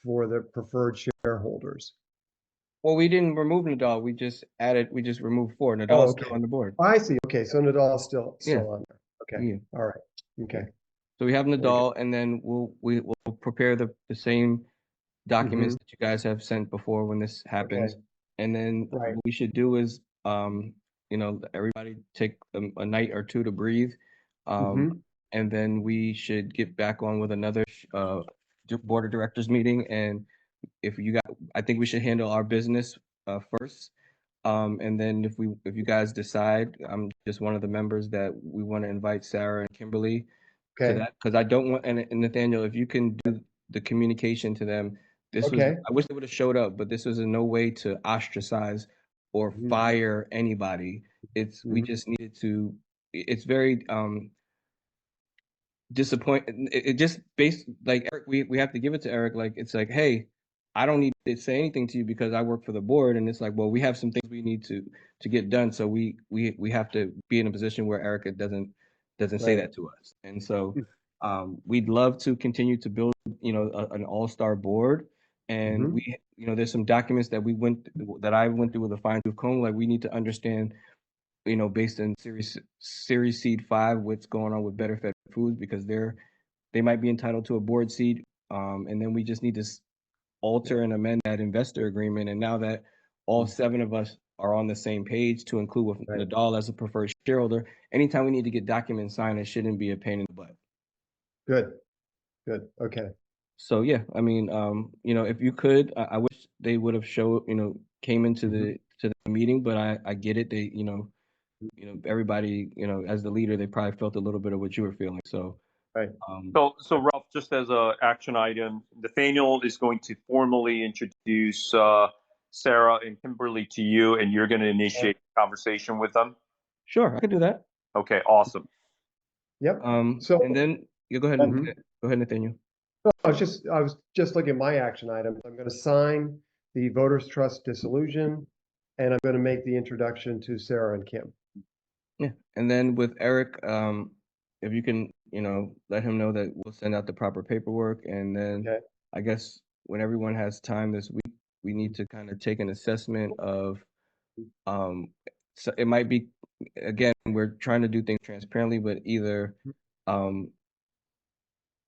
for the preferred shareholders? Well, we didn't remove Nadal. We just removed 4. Nadal's Oh, still okay. on the board. I see. Okay, so Nadal's still Yeah. on there. Okay. Yeah. All right. Okay. So we have good. Nadal, and then we'll prepare the same documents that you guys have sent before when this happens. Okay. And then Right. what we should do is, everybody take a night or two to breathe. Mhm. And then we should get back on with another board of directors meeting. And I think we should handle our business first. And then if you guys decide, I'm just one of the members that we want to invite Sarah and Kimberly to Okay. that, because I don't want, and Nathaniel, if you can do the communication to them, Okay. I wish they would have showed up, but this was in no way to ostracize or Mhm. fire anybody. We Mhm. just needed to, it's very disappointing. It just based, like, Eric, we have to give it to Eric. Like, it's like, hey, I don't need to say anything to you because I work for the board, and it's like, well, we have some things we need to get done, so we have to be in a position where Erica doesn't say Right. that to us. And so we'd love to continue to build an all-star board, and Mhm. we there's some documents that I went through with a fine-tooth comb. Like, we need to understand, based in series seed 5, what's going on with Better Fed Foods, because they might be entitled to a board seat. And then we just need to alter and amend that investor agreement. And now that all 7 of us are on the same page, to include with Right. Nadal as a preferred shareholder, anytime we need to get documents signed, it shouldn't be a pain in the butt. Good. Good. Okay. So yeah, I mean, if you could, I wish they would have came into the meeting, but I get it. They, everybody, as the leader, they probably felt a little bit of what you were feeling. So, Right. So Ralph, just as a action item, Nathaniel is going to formally introduce Sarah and Kimberly to you, and you're going to initiate a conversation with them. sure, I could do that. Okay, awesome. Yep. And then you go ahead, Mhm. Nathaniel. I was just looking at my action items. I'm going to sign the voters trust dissolution, and I'm going to make the introduction to Sarah and Kim. Yeah, and then with Eric, if you can, let him know that we'll send out the proper paperwork, and then Okay. I guess when everyone has time this week, we need to kind of take an assessment of, so it might be, again, we're trying to do things transparently, but either,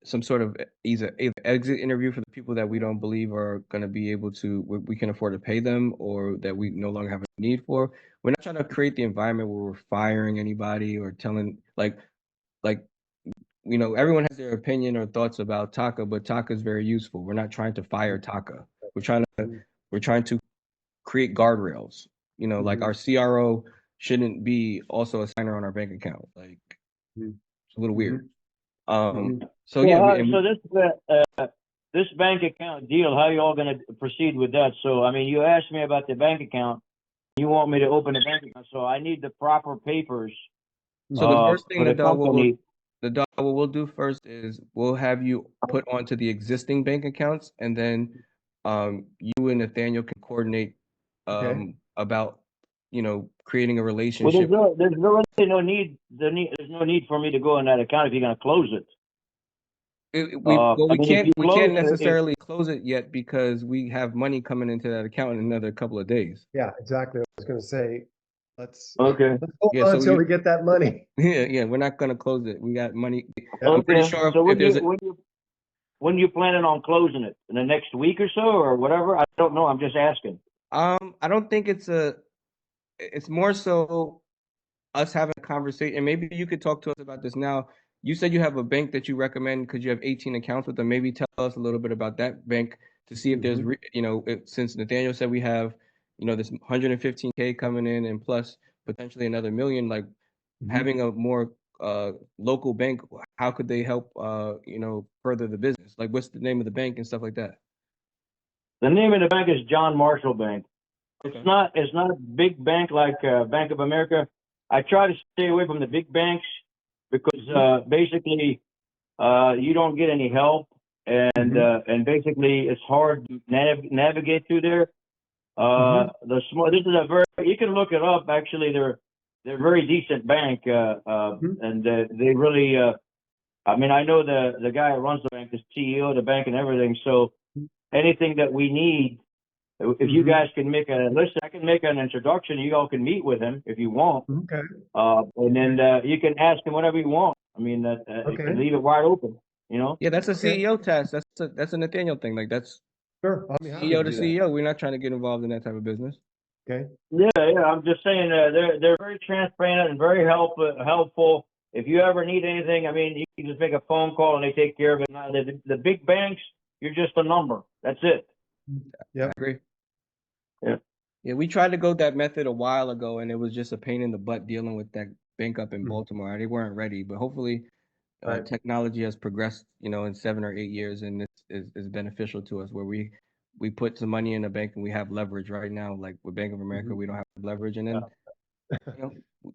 some sort of either exit interview for the people that we don't believe are going to be able to, we can afford to pay them, or that we no longer have a need for. We're not trying to create the environment where we're firing anybody or telling like everyone has their opinion or thoughts about Taka, but Taka is very useful. We're not trying to fire Taka. We're trying to create guardrails. Like our CRO shouldn't be also a signer on our bank account. Like it's a little weird. So yeah, so this bank account deal, how you all going to proceed with that? So I mean, you asked me about the bank account. You want me to open a bank account, so I need the proper papers. So the first thing for the company. what we'll do first is we'll have you put onto the existing bank accounts, and then you and Nathaniel can coordinate about creating a Well, relationship. there's really no need. There's no need for me to go in that account if you're going to close it. We if you can't necessarily close it yet because we have money coming into that account in another couple of days. Yeah, exactly. I was going to say, let's hold Yeah, on so until we get that money. Yeah, we're not gonna close it. We got money. Okay. I'm pretty sure So if there's when you planning on closing it? In the next week or so, or whatever? I don't know. I'm just asking. I don't think it's more so us having a conversation, and maybe you could talk to us about this now. You said you have a bank that you recommend because you have 18 accounts with them. Maybe tell us a little bit about that bank to see if there's, since Nathaniel said we have, this 115K coming in and plus potentially another million, like having a more local bank, how could they help, further the business? Like, what's the name of the bank and stuff like that? The name of the bank is John Marshall Bank. Okay. It's not a big bank like Bank of America. I try to stay away from the big banks because basically you don't get any help, and basically it's hard to navigate through there. The small, this is a very, you can look it up. Actually, they're a very decent bank, and they really. I mean, I know the guy who runs the bank, the CEO of the bank, and everything. So anything that we need, if you guys can make a list, I can make an introduction. You all can meet with him if you want. Okay. And then you can ask him whatever you want. I mean, you can leave it wide open. Yeah, that's a CEO task. That's a Nathaniel thing. Like that's Sure. I'll be happy CEO to to do that. CEO. We're not trying to get involved in that type of business. Okay. Yeah. I'm just saying they're very transparent and very helpful. If you ever need anything, I mean, you can just make a phone call and they take care of it. Now, the big banks, you're just a number. That's it. Yeah. I agree. Yeah. Yeah, we tried to go that method a while ago, and it was just a pain in the butt dealing with that bank up in Baltimore. They weren't ready, but hopefully, technology has progressed, in 7 or 8 years, and this is beneficial to us. Where we put some money in a bank and we have leverage right now. Like with Bank of America, we don't have leverage, and then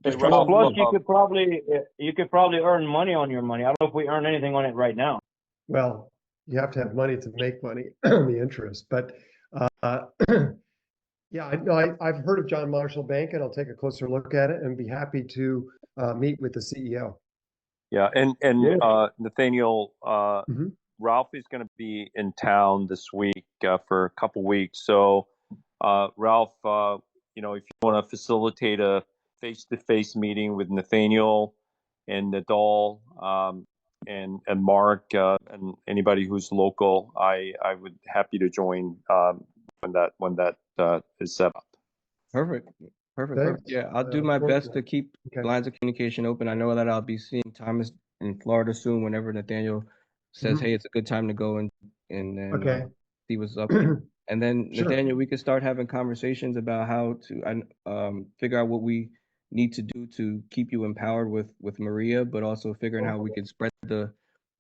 just Hey, Ralph, plus you could probably earn money on your money. I don't know if we earn anything on it right now. Well, you have to have money to make money, the interest. But yeah, I've heard of John Marshall Bank, and I'll take a closer look at it and be happy to meet with the CEO. Yeah, and Nathaniel, Ralph is going to be in town this week for a couple weeks. So, Ralph, if you want to facilitate a face-to-face meeting with Nathaniel and Nadal and Mark and anybody who's local, I would happy to join when that is set up. Perfect. Yeah, I'll do my best to keep lines of communication open. I know that I'll be seeing Thomas in Florida soon. Whenever Nathaniel says, "Hey, it's a good time to go and see what's up," and then Nathaniel, we could start having conversations about how to figure out what we need to do to keep you empowered with Maria, but also figuring how we can spread the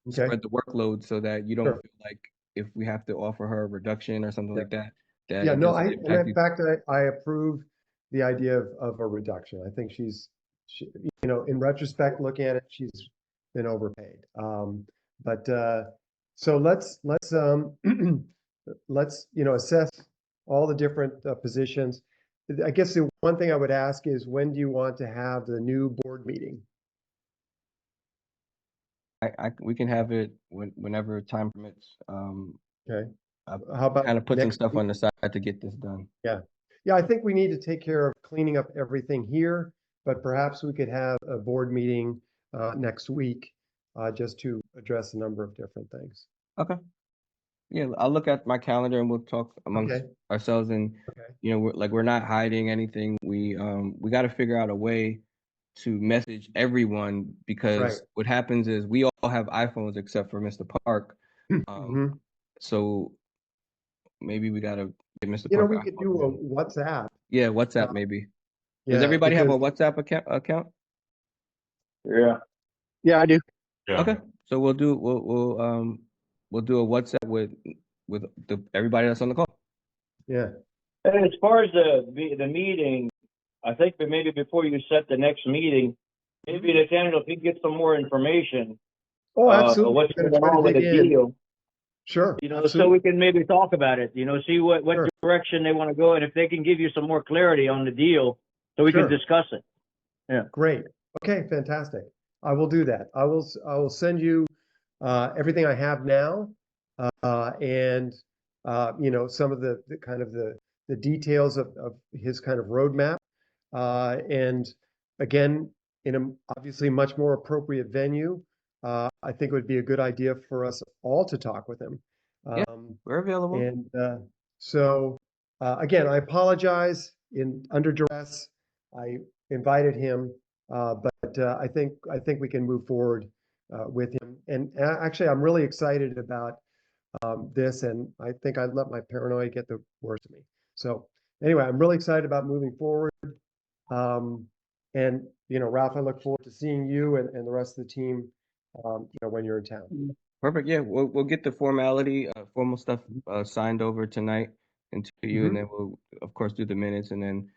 workload so that you don't feel like if we have to offer her a reduction or something like that. Yeah, no, in fact, I approve the idea of a reduction. I think she, in retrospect, looking at it, she's been overpaid. But So let's let's assess all the different positions. I guess the one thing I would ask is, when do you want to have the new board meeting? We can have it whenever time permits. Okay. I How about kind of put some next stuff week? on the side to get this done. Yeah. I think we need to take care of cleaning up everything here, but perhaps we could have a board meeting next week just to address a number of different things. Okay. Yeah, I'll look at my calendar and we'll talk amongst Okay. ourselves. And Okay. we're not hiding anything. We got to figure out a way to message everyone, because Right. what happens is we all have iPhones except for Mr. Park. Mhm. So maybe we gotta get Mr. Park. We could do a WhatsApp. Yeah, WhatsApp Uh, maybe. Does Yeah, everybody have a because WhatsApp account? Yeah. Yeah, I do. Yeah. Okay, so we'll do a WhatsApp with everybody that's on the call. yeah. And as far as the meeting, I think that maybe before you set the next meeting, maybe Nathaniel, if you get some more information, Oh, absolutely. what's We're going gonna try to on with the dig in. deal, Sure. so Absolutely. we can maybe talk about it, see what Sure. direction they want to go, and if they can give you some more clarity on the deal, so we Sure. can discuss it. Yeah. Great. Okay, fantastic. I will do that. I will send you everything I have now, and some of the kind of the details of his kind of roadmap. And again, in a obviously much more appropriate venue, I think it would be a good idea for us all to talk with him. Yeah, we're available. And so again, I apologize under duress. I invited him, but I think we can move forward with him. And actually, I'm really excited about this, and I think I let my paranoia get the worst of me. So anyway, I'm really excited about moving forward. And Ralph, I look forward to seeing you and the rest of the team, when you're in town. Perfect. Yeah, we'll get the formal stuff signed over tonight and to you, and then we'll of course do the minutes, and then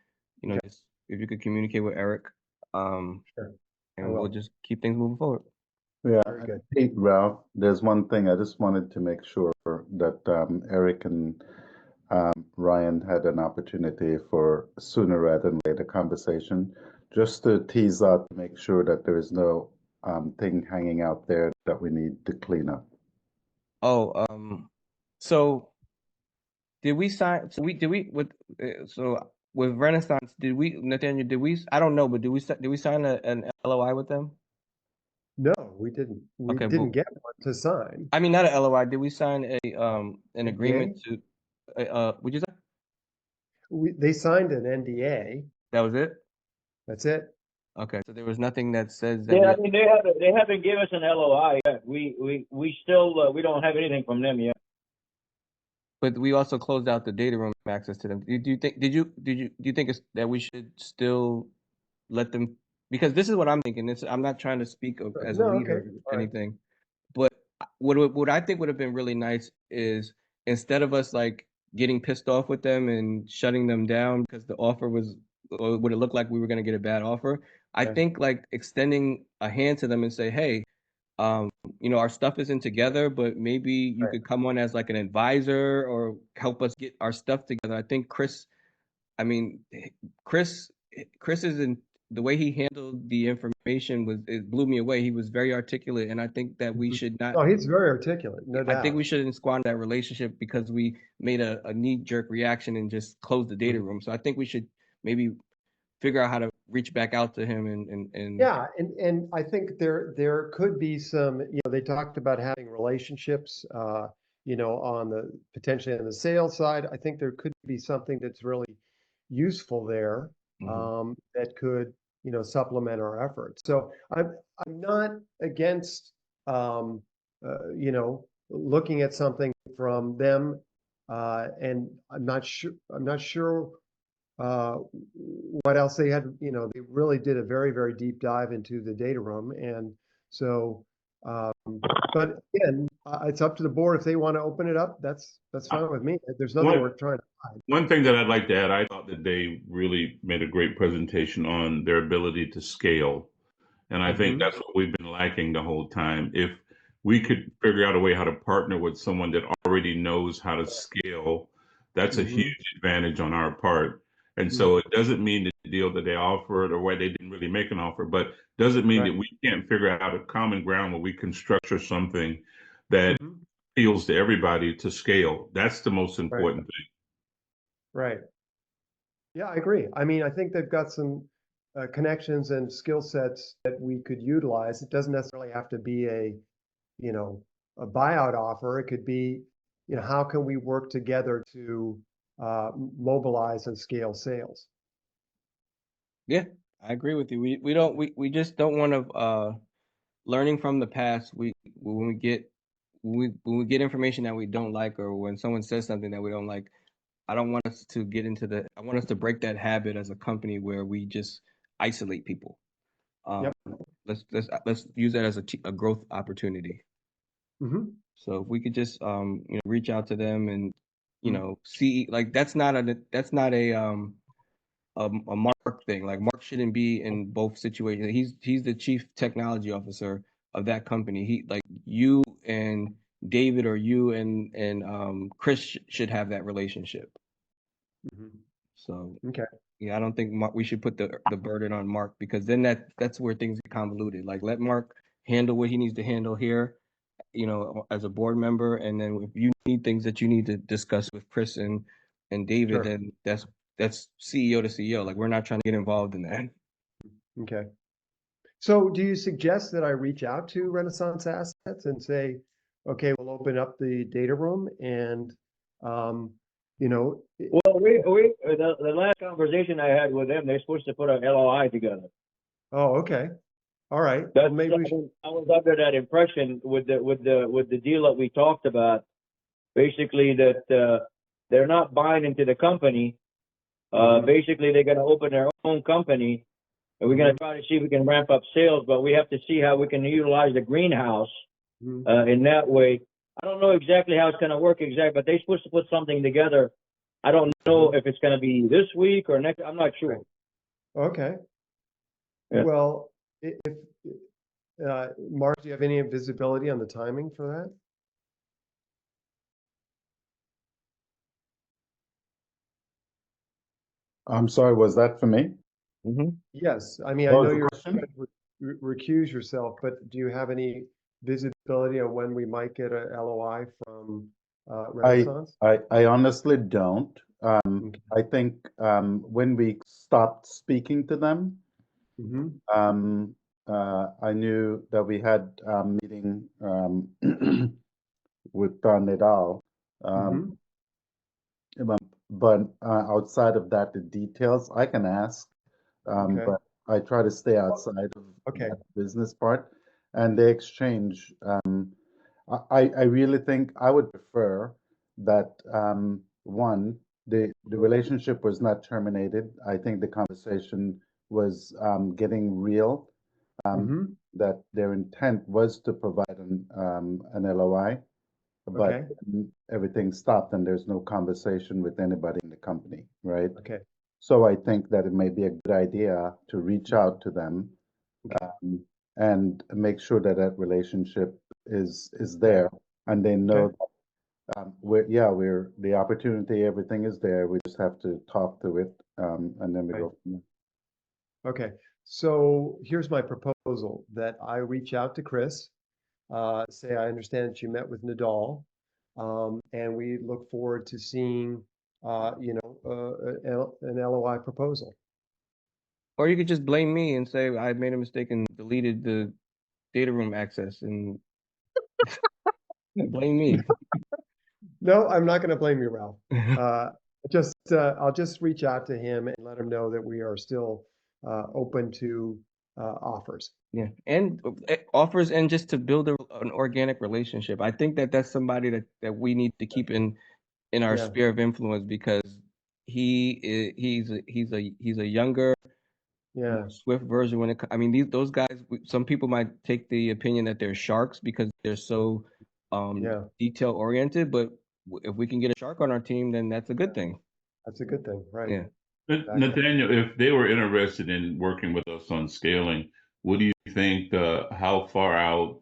Okay. just if you could communicate with Eric, Sure. I and we'll will. just keep things moving forward. Yeah, Very good. hey, Ralph, there's one thing I just wanted to make sure that Eric and Ryan had an opportunity for sooner rather than later conversation, just to tease out to make sure that there is no thing hanging out there that we need to clean up. Oh, so did we sign? So with Renaissance, Nathaniel? I don't know, but did we sign an LOI with them? No, we didn't. We Okay, didn't but get one to sign. I mean not an LOI. Did we sign an NDA? agreement to? Would you say They signed an NDA. that was it? That's it. Okay, so there was nothing that says that. Yeah, I mean, they haven't given us an LOI yet. We still we don't have anything from them yet. But we also closed out the data room access to them. Do you think? Do you think that we should still let them? Because this is what I'm thinking. I'm not trying to speak as a No, leader okay. or All right. anything. But what I think would have been really nice is, instead of us like getting pissed off with them and shutting them down because the offer was, or would it look like we were going to get a bad offer? I Yeah. think like extending a hand to them and say, hey, our stuff isn't together, but maybe you Right. could come on as like an advisor or help us get our stuff together. I think Chris is in the way he handled the information it blew me away. He was very articulate, and I think that we should not. Oh, he's very articulate, no I think doubt. we shouldn't squander that relationship because we made a knee-jerk reaction and just closed the data room. So I think we should maybe figure out how to reach back out to him and Yeah, and I think there could be some, they talked about having relationships, potentially on the sales side. I think there could be something that's really useful there, that could, supplement our efforts. So I'm not against, looking at something from them, and I'm not sure what else they had. They really did a very, very deep dive into the data room. And so, but again, it's up to the board. If they want to open it up, that's fine with me. There's nothing we're trying to hide. One thing that I'd like to add, I thought that they really made a great presentation on their ability to scale. And I think that's what we've been lacking the whole time. If we could figure out a way how to partner with someone that already knows how to scale. That's a Mhm. huge advantage on our part. And Mhm. so it doesn't mean the deal that they offered or why they didn't really make an offer, but doesn't mean Right. that we can't figure out a common ground where we can structure something that Mhm. appeals to everybody to scale. That's the most Right. important thing. Right. Yeah, I agree. I mean, I think they've got some connections and skill sets that we could utilize. It doesn't necessarily have to be you know, a buyout offer. It could be, how can we work together to mobilize and scale sales? Yeah, I agree with you. We just don't want to learning from the past. When we get information that we don't like, or when someone says something that we don't like, I don't want us to get into I want us to break that habit as a company where we just isolate people. Um, Yep. let's use that as a growth opportunity. Hmm. So if we could just reach out to them and Mhm. see, like, that's not a Mark thing. Like, Mark shouldn't be in both situations. He's the chief technology officer of that company. He, like, you and David, or you and Chris should have that relationship. Mhm. So Okay. yeah, I don't think we should put the burden on Mark, because then that's where things get convoluted. Like, let Mark handle what he needs to handle here, as a board member, and then if you need things that you need to discuss with Chris and David, Sure. then that's CEO to CEO. Like, we're not trying to get involved in that. Okay. So do you suggest that I reach out to Renaissance Assets and say, okay, we'll open up the data room and, um, you know, Well, the last conversation I had with them, they're supposed to put an LOI together. oh, okay. All right. Well, That's, maybe we should, I was under that impression with the deal that we talked about, basically that, they're not buying into the company. Mhm. Basically they're gonna open their own company, and we're gonna try to see if we can ramp up sales, but we have to see how we can utilize the greenhouse, Mhm. in that way. I don't know exactly how it's gonna work exactly, but they're supposed to put something together. I don't know if it's gonna be this week or next, I'm not sure. Okay. Yeah. Well, if, Mark, do you have any visibility on the timing for that? I'm sorry, was that for me? Mm-hmm. Yes. I mean, I What know was the you're question? trying to recuse yourself, but do you have any visibility on when we might get a LOI from Renaissance? I honestly don't. Okay. I think when we stopped speaking to them, Mm-hmm. I knew that we had a meeting with Nadal. Mm-hmm. But outside of that, the details I can ask, Okay. but I try to stay outside of Okay. that business part. And the exchange, I really think I would prefer that one, the relationship was not terminated. I think the conversation was getting real. Mm-hmm. That their intent was to provide an LOI, but Okay. everything stopped and there's no conversation with anybody in the company, right? Okay. So I think that it may be a good idea to reach out to them Okay. and make sure that that relationship is there, and they know Okay. that we're the opportunity, everything is there. We just have to talk to it, and then we Right. go from there. Okay. So here's my proposal that I reach out to Chris, say I understand that you met with Nadal, and we look forward to seeing, an LOI proposal. Or you could just blame me and say I made a mistake and deleted the data room access, and blame me. No, I'm not going to blame you, Ralph. I'll just reach out to him and let him know that we are still open to offers. Yeah, and offers, and just to build an organic relationship. I think that's somebody that we need to keep in our Yeah. sphere of influence, because he's a younger, Yeah. more swift version when I mean, those guys. Some people might take the opinion that they're sharks because they're so Yeah. detail oriented, but if we can get a shark on our team, then that's a good thing. That's a good thing, right? Yeah. Exactly. Nathaniel, if they were interested in working with us on scaling, what do you think, how far out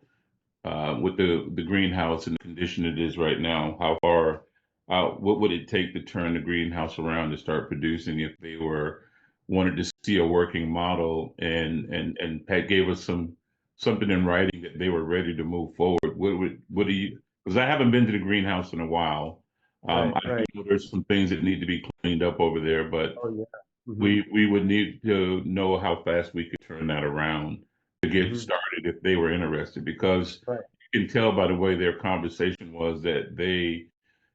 with the greenhouse and the condition it is right now, how far what would it take to turn the greenhouse around to start producing if they wanted to see a working model, and Pat gave us something in writing that they were ready to move forward. What do you, because I haven't been to the greenhouse in a while. I Right. know there's some things that need to be cleaned up over there, but Oh, yeah. Mhm. we would need to know how fast we could turn that around to get Mhm. started if they were interested, because Right. you can tell by the way their conversation was that they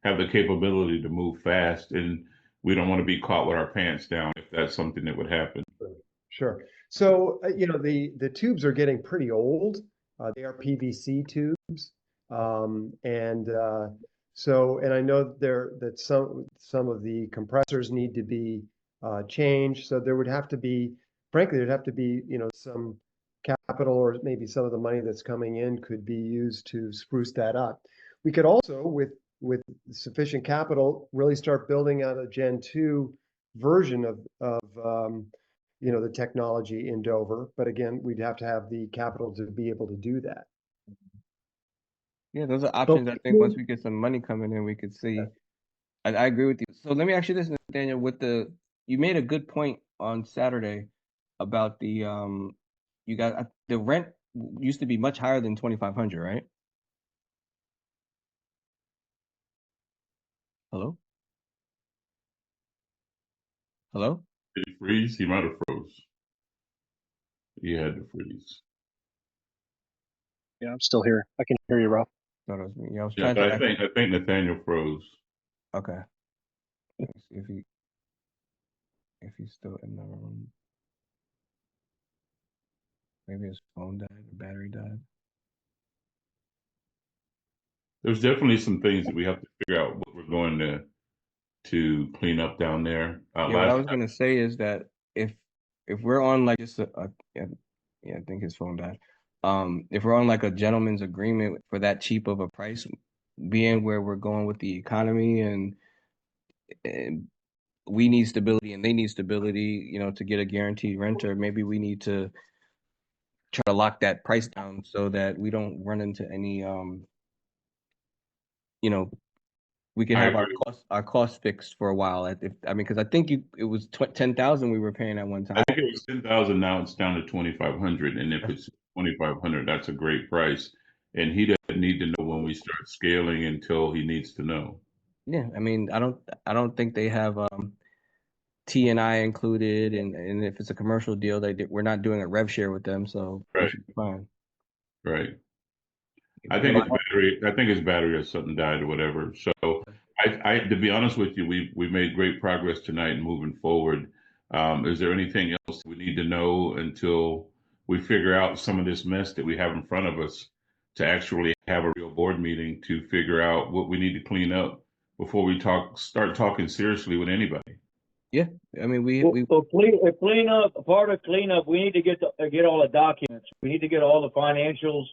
have the capability to move fast, and we don't want to be caught with our pants down if that's something that would happen. Sure. So, the tubes are getting pretty old. They are PVC tubes. And I know that some of the compressors need to be changed. So there would have to be, frankly, there'd have to be, some capital, or maybe some of the money that's coming in could be used to spruce that up. We could also, with sufficient capital, really start building out a Gen 2 version of the technology in Dover. But again, we'd have to have the capital to be able to do that. Yeah, those are options. I think once we get some money coming in, we could see. I agree with you. So let me ask you this, Nathaniel, you made a good point on Saturday about the rent used to be much higher than 2,500, right? Hello? Hello? Did he freeze? He might have froze. He had to freeze. Yeah, I'm still here. I can hear you, Ralph. No, that was me. Yeah, I was Yeah, trying to I think Nathaniel froze. Okay. Let me see if he's still in the room. Maybe his phone died or battery died. There's definitely some things that we have to figure out what we're going to clean up down there. Yeah, what I was gonna say is that if we're on like just yeah, I think his phone died. If we're on like a gentleman's agreement for that cheap of a price, being where we're going with the economy, and we need stability and they need stability, to get a guaranteed renter, maybe we need to try to lock that price down so that we don't run into any we can I have agree. our costs fixed for a while. Because I think it was 10,000 we were paying at one time. I think it was 10,000. Now it's down to 2,500. And if it's 2,500, that's a great price. And he doesn't need to know when we start scaling until he needs to know. Yeah, I don't think they have T&I included, and if it's a commercial deal, we're not doing a rev share with them, so we Right. should be fine. Right. I think his battery or something died or whatever. So to be honest with you, we made great progress tonight and moving forward. Is there anything else we need to know until we figure out some of this mess that we have in front of us, to actually have a real board meeting to figure out what we need to clean up before we start talking seriously with anybody? Yeah, we Clean up. Part of cleanup, we need to get all the documents. We need to get all the financials,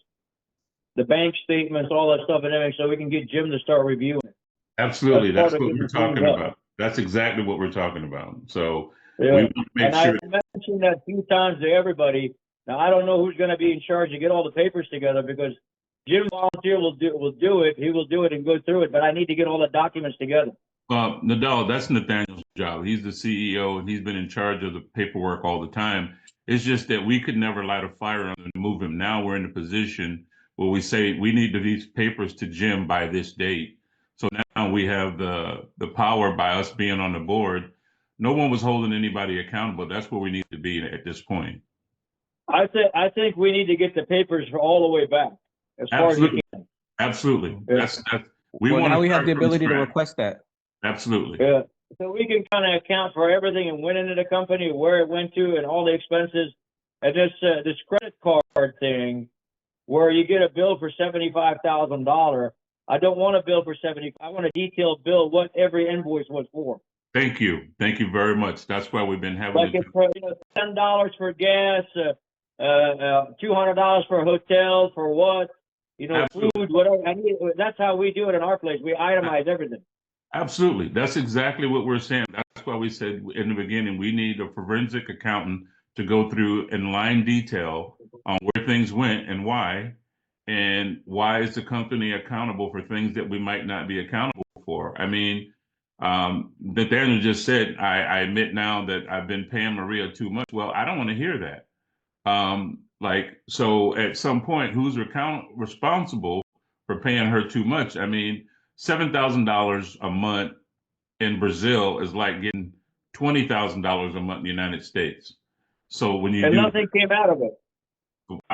the bank statements, all that stuff, and everything, so we can get Jim to start reviewing it. Absolutely, that's what we're getting talking cleaned up. about. That's exactly what we're talking about. So Yeah. we want to make And sure. I mentioned that a few times to everybody. Now, I don't know who's going to be in charge to get all the papers together, because Jim Volunteer will do it. He will do it and go through it, but I need to get all the documents together. Nadal, that's Nathaniel's job. He's the CEO and he's been in charge of the paperwork all the time. It's just that we could never light a fire on him and move him. Now we're in a position where we say we need these papers to Jim by this date. So now we have the power by us being on the board. No one was holding anybody accountable. That's where we need to be at this point. I think we need to get the papers for all the way back as far as you can. Absolutely. Yeah. We want now we have start the from ability to scratch. request that. Absolutely. Yeah. So we can kind of account for everything and went into the company, where it went to, and all the expenses. And this credit card thing, where you get a bill for $75,000. I don't want a bill for $75,000. I want a detailed bill what every invoice was for. Thank you very much. That's why we've been having like it's for, $10 for gas, $200 for hotels, for what, Absolutely. food, whatever. That's how we do it in our place. We itemize everything. Absolutely. That's exactly what we're saying. That's why we said in the beginning, we need a forensic accountant to go through in line detail on where things went and why, And why is the company accountable for things that we might not be accountable for? I mean, Nathaniel just said, I admit now that I've been paying Maria too much. Well, I don't want to hear that. So at some point, who's responsible for paying her too much? I mean, $7,000 a month in Brazil is like getting $20,000 a month in the United States. So when you And do, nothing came out of it.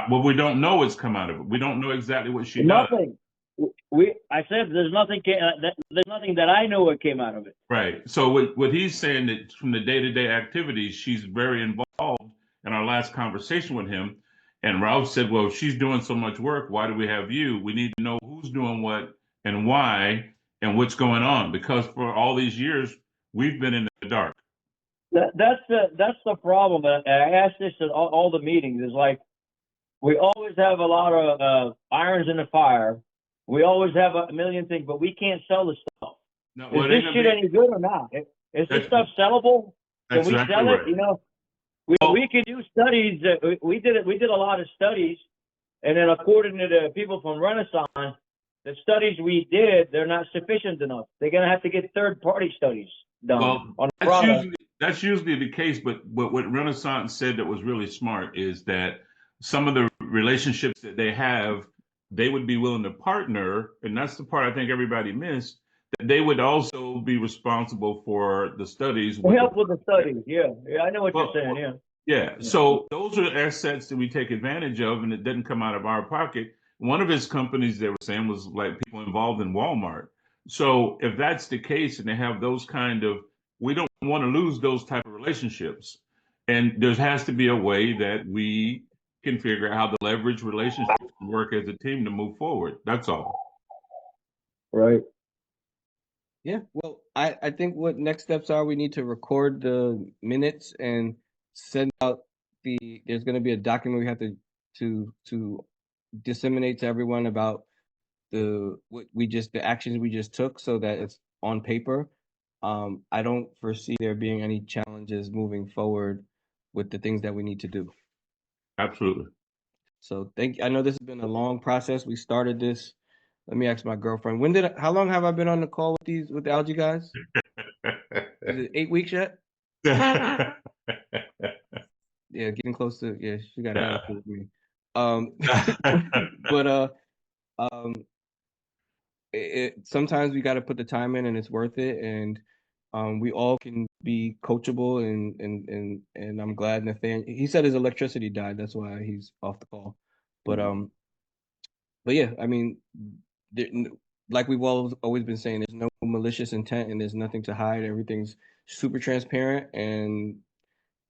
well, we don't know what's come out of it. We don't know exactly what she does. Nothing. I said there's nothing. There's nothing that I know what came out of it. Right. So what he's saying that from the day-to-day activities, she's very involved. In our last conversation with him, and Ralph said, "Well, if she's doing so much work, why do we have you? We need to know who's doing what and why and what's going on, because for all these years we've been in the dark." That's the problem. I asked this at all the meetings. Is like we always have a lot of irons in the fire. We always have a million things, but we can't sell the stuff. No, Is this shit any good or not? Is this stuff sellable? Can we exactly sell it? right. You know, we can do studies. We did it. We did a lot of studies, and then according to the people from Renaissance, the studies we did, they're not sufficient enough. They're gonna have to get third-party studies done Well, on the product. that's usually the case, but what Renaissance said that was really smart is that some of the relationships that they have, they would be willing to partner, and that's the part I think everybody missed, that they would also be responsible for the studies. Help with the studies, yeah. I know what Well, you're saying, yeah. Yeah, so those are assets that we take advantage of, and it doesn't come out of our pocket. One of his companies, they were saying, was like people involved in Walmart. So if that's the case, and they have those kind of, we don't want to lose those type of relationships. And there has to be a way that we can figure out how to leverage relationships and work as a team to move forward. That's all. Right. Yeah, well, I think what next steps are, we need to record the minutes and send out there's going to be a document we have to disseminate to everyone about the actions we just took, so that it's on paper. I don't foresee there being any challenges moving forward with the things that we need to do. Absolutely. So I know this has been a long process. We started this. Let me ask my girlfriend. How long have I been on the call with the algae guys? Is it 8 weeks yet? Yeah, getting close to, yeah, she got an attitude with me. But sometimes we got to put the time in, and it's worth it. And we all can be coachable, and I'm glad Nathaniel, he said his electricity died. That's why he's off the call. But yeah, I mean, like we've always been saying, there's no malicious intent and there's nothing to hide. Everything's super transparent, and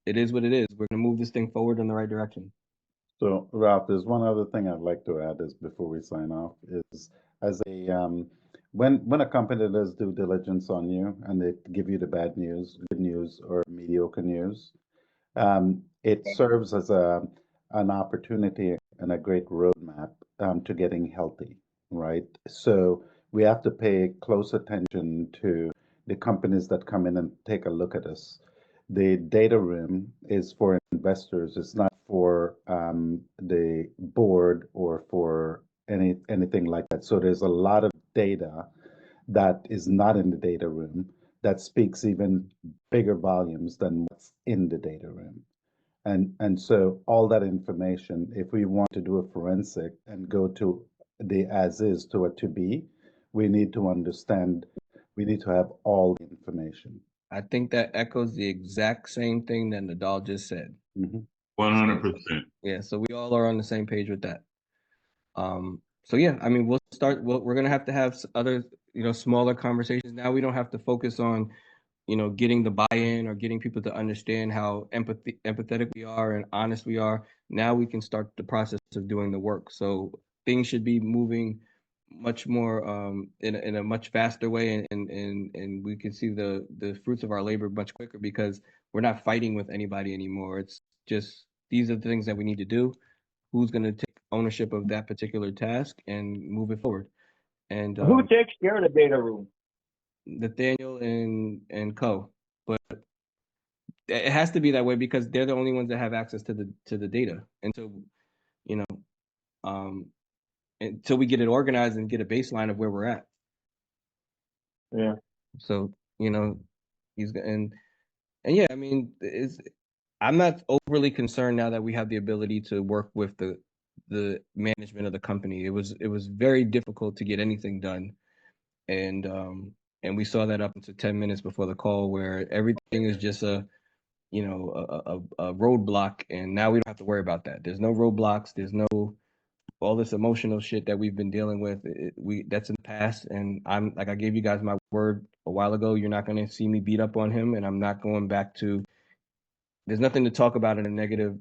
it is what it is. We're gonna move this thing forward in the right direction. So, Ralph, there's one other thing I'd like to add is before we sign off is as a when a company does due diligence on you and they give you the bad news, good news, or mediocre news, it serves as an opportunity and a great roadmap to getting healthy, right? So we have to pay close attention to the companies that come in and take a look at us. The data room is for investors. It's not for the board or for anything like that. So there's a lot of data that is not in the data room that speaks even bigger volumes than what's in the data room. And so all that information, if we want to do a forensic and go to the as is to a to be, we need to understand, we need to have all the information. I think that echoes the exact same thing that Nadal just said. 100%. Yeah, so we all are on the same page with that. So yeah, I mean, we're gonna have to have other, smaller conversations. Now we don't have to focus on, getting the buy-in or getting people to understand how empathetic we are and honest we are. Now we can start the process of doing the work. So things should be moving much more in a much faster way, and we can see the fruits of our labor much quicker, because we're not fighting with anybody anymore. It's just, these are the things that we need to do. Who's going to take ownership of that particular task and move it forward? And Who takes care of the data room? Nathaniel and Co. But it has to be that way because they're the only ones that have access to the data. And so, until we get it organized and get a baseline of where we're at. Yeah. So, you know, and yeah, I mean, I'm not overly concerned now that we have the ability to work with the management of the company. It was very difficult to get anything done, and we saw that up until 10 minutes before the call, where everything is just a roadblock, and now we don't have to worry about that. There's no roadblocks. There's no all this emotional shit that we've been dealing with. That's in the past, and I'm like, I gave you guys my word a while ago. You're not going to see me beat up on him, and I'm not going back to. There's nothing to talk about in a negative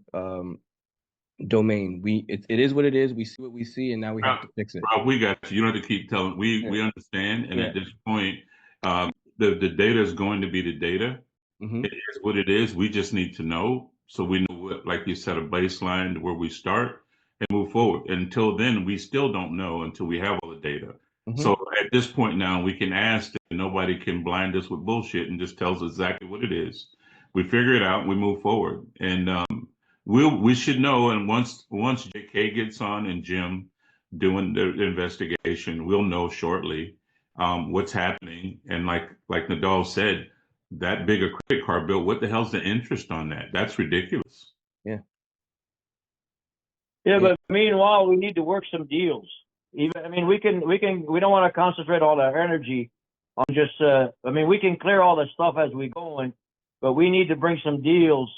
domain. It is what it is. We see what we see, and now we have to fix it. Rob, we got you. You don't have to keep telling. We understand, and at this point, the data is going to be the data. It is what it is. We just need to know, so we know what, like you said, a baseline where we start and move forward. Until then, we still don't know until we have all the data. So at this point now, we can ask that nobody can blind us with bullshit and just tells us exactly what it is. We figure it out and we move forward. And we should know. And once JK gets on and Jim doing the investigation, we'll know shortly what's happening. And like Nadal said, that bigger credit card bill, what the hell's the interest on that? That's ridiculous. Yeah. Yeah, but meanwhile, we need to work some deals. Even, I mean, we don't want to concentrate all our energy on just, I mean, we can clear all the stuff as we go, but we need to bring some deals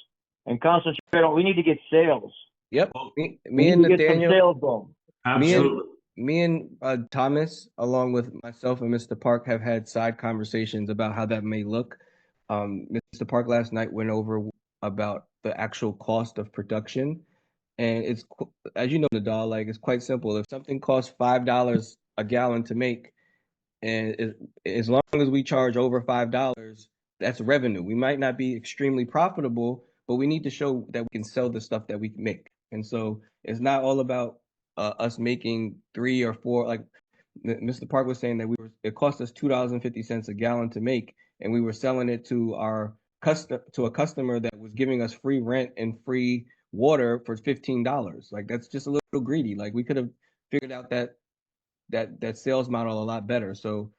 and concentrate on, we need to get sales. Yep. Me and Nathaniel. Sales going. Absolutely. Me and Thomas, along with myself and Mr. Park, have had side conversations about how that may look. Mr. Park last night went over about the actual cost of production, and it's, as you know, Nadal, like, it's quite simple. If something costs $5 a gallon to make, and as long as we charge over $5, that's revenue. We might not be extremely profitable, but we need to show that we can sell the stuff that we can make. And so it's not all about us making 3 or 4. Like Mr. Park was saying, that it cost us $2.50 a gallon to make, and we were selling it to a customer that was giving us free rent and free water for $15. Like, that's just a little greedy. Like, we could have figured out that sales model a lot better. So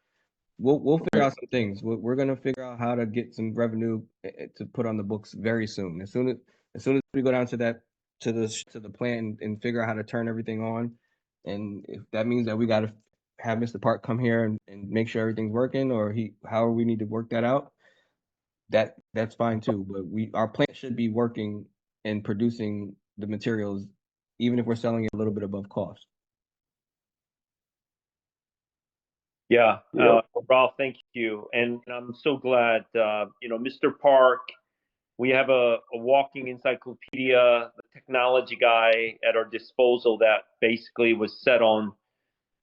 we'll figure out some things. We're gonna figure out how to get some revenue to put on the books very soon. As soon as we go down to the plant and figure out how to turn everything on, and if that means that we got to have Mr. Park come here and make sure everything's working, or however we need to work that out, that's fine too. But our plant should be working and producing the materials, even if we're selling it a little bit above cost. Yeah, Ralph, thank you. And I'm so glad, Mr. Park, we have a walking encyclopedia, the technology guy at our disposal that basically was set on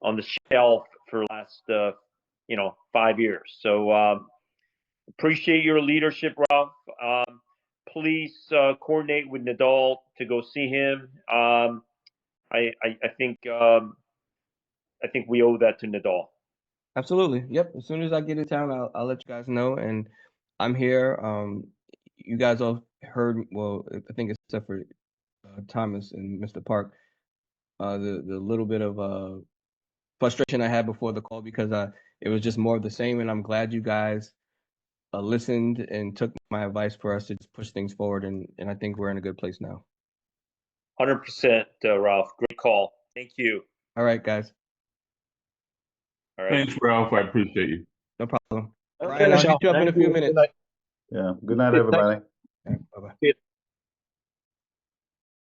the shelf for the last, 5 years. So appreciate your leadership, Ralph. Please coordinate with Nadal to go see him. I think we owe that to Nadal. Absolutely. Yep. As soon as I get in town, I'll let you guys know. And I'm here. You guys all heard, well, I think except for Thomas and Mr. Park, the little bit of frustration I had before the call, because it was just more of the same. And I'm glad you guys listened and took my advice for us to just push things forward. And I think we're in a good place now. 100%, Ralph. Great call. Thank you. All right, guys. All right. Thanks, Ralph. I appreciate you. No problem. Okay, Ryan, I'll hit you up in a few Good minutes. night. Yeah. Good night, everybody. Bye-bye. See you.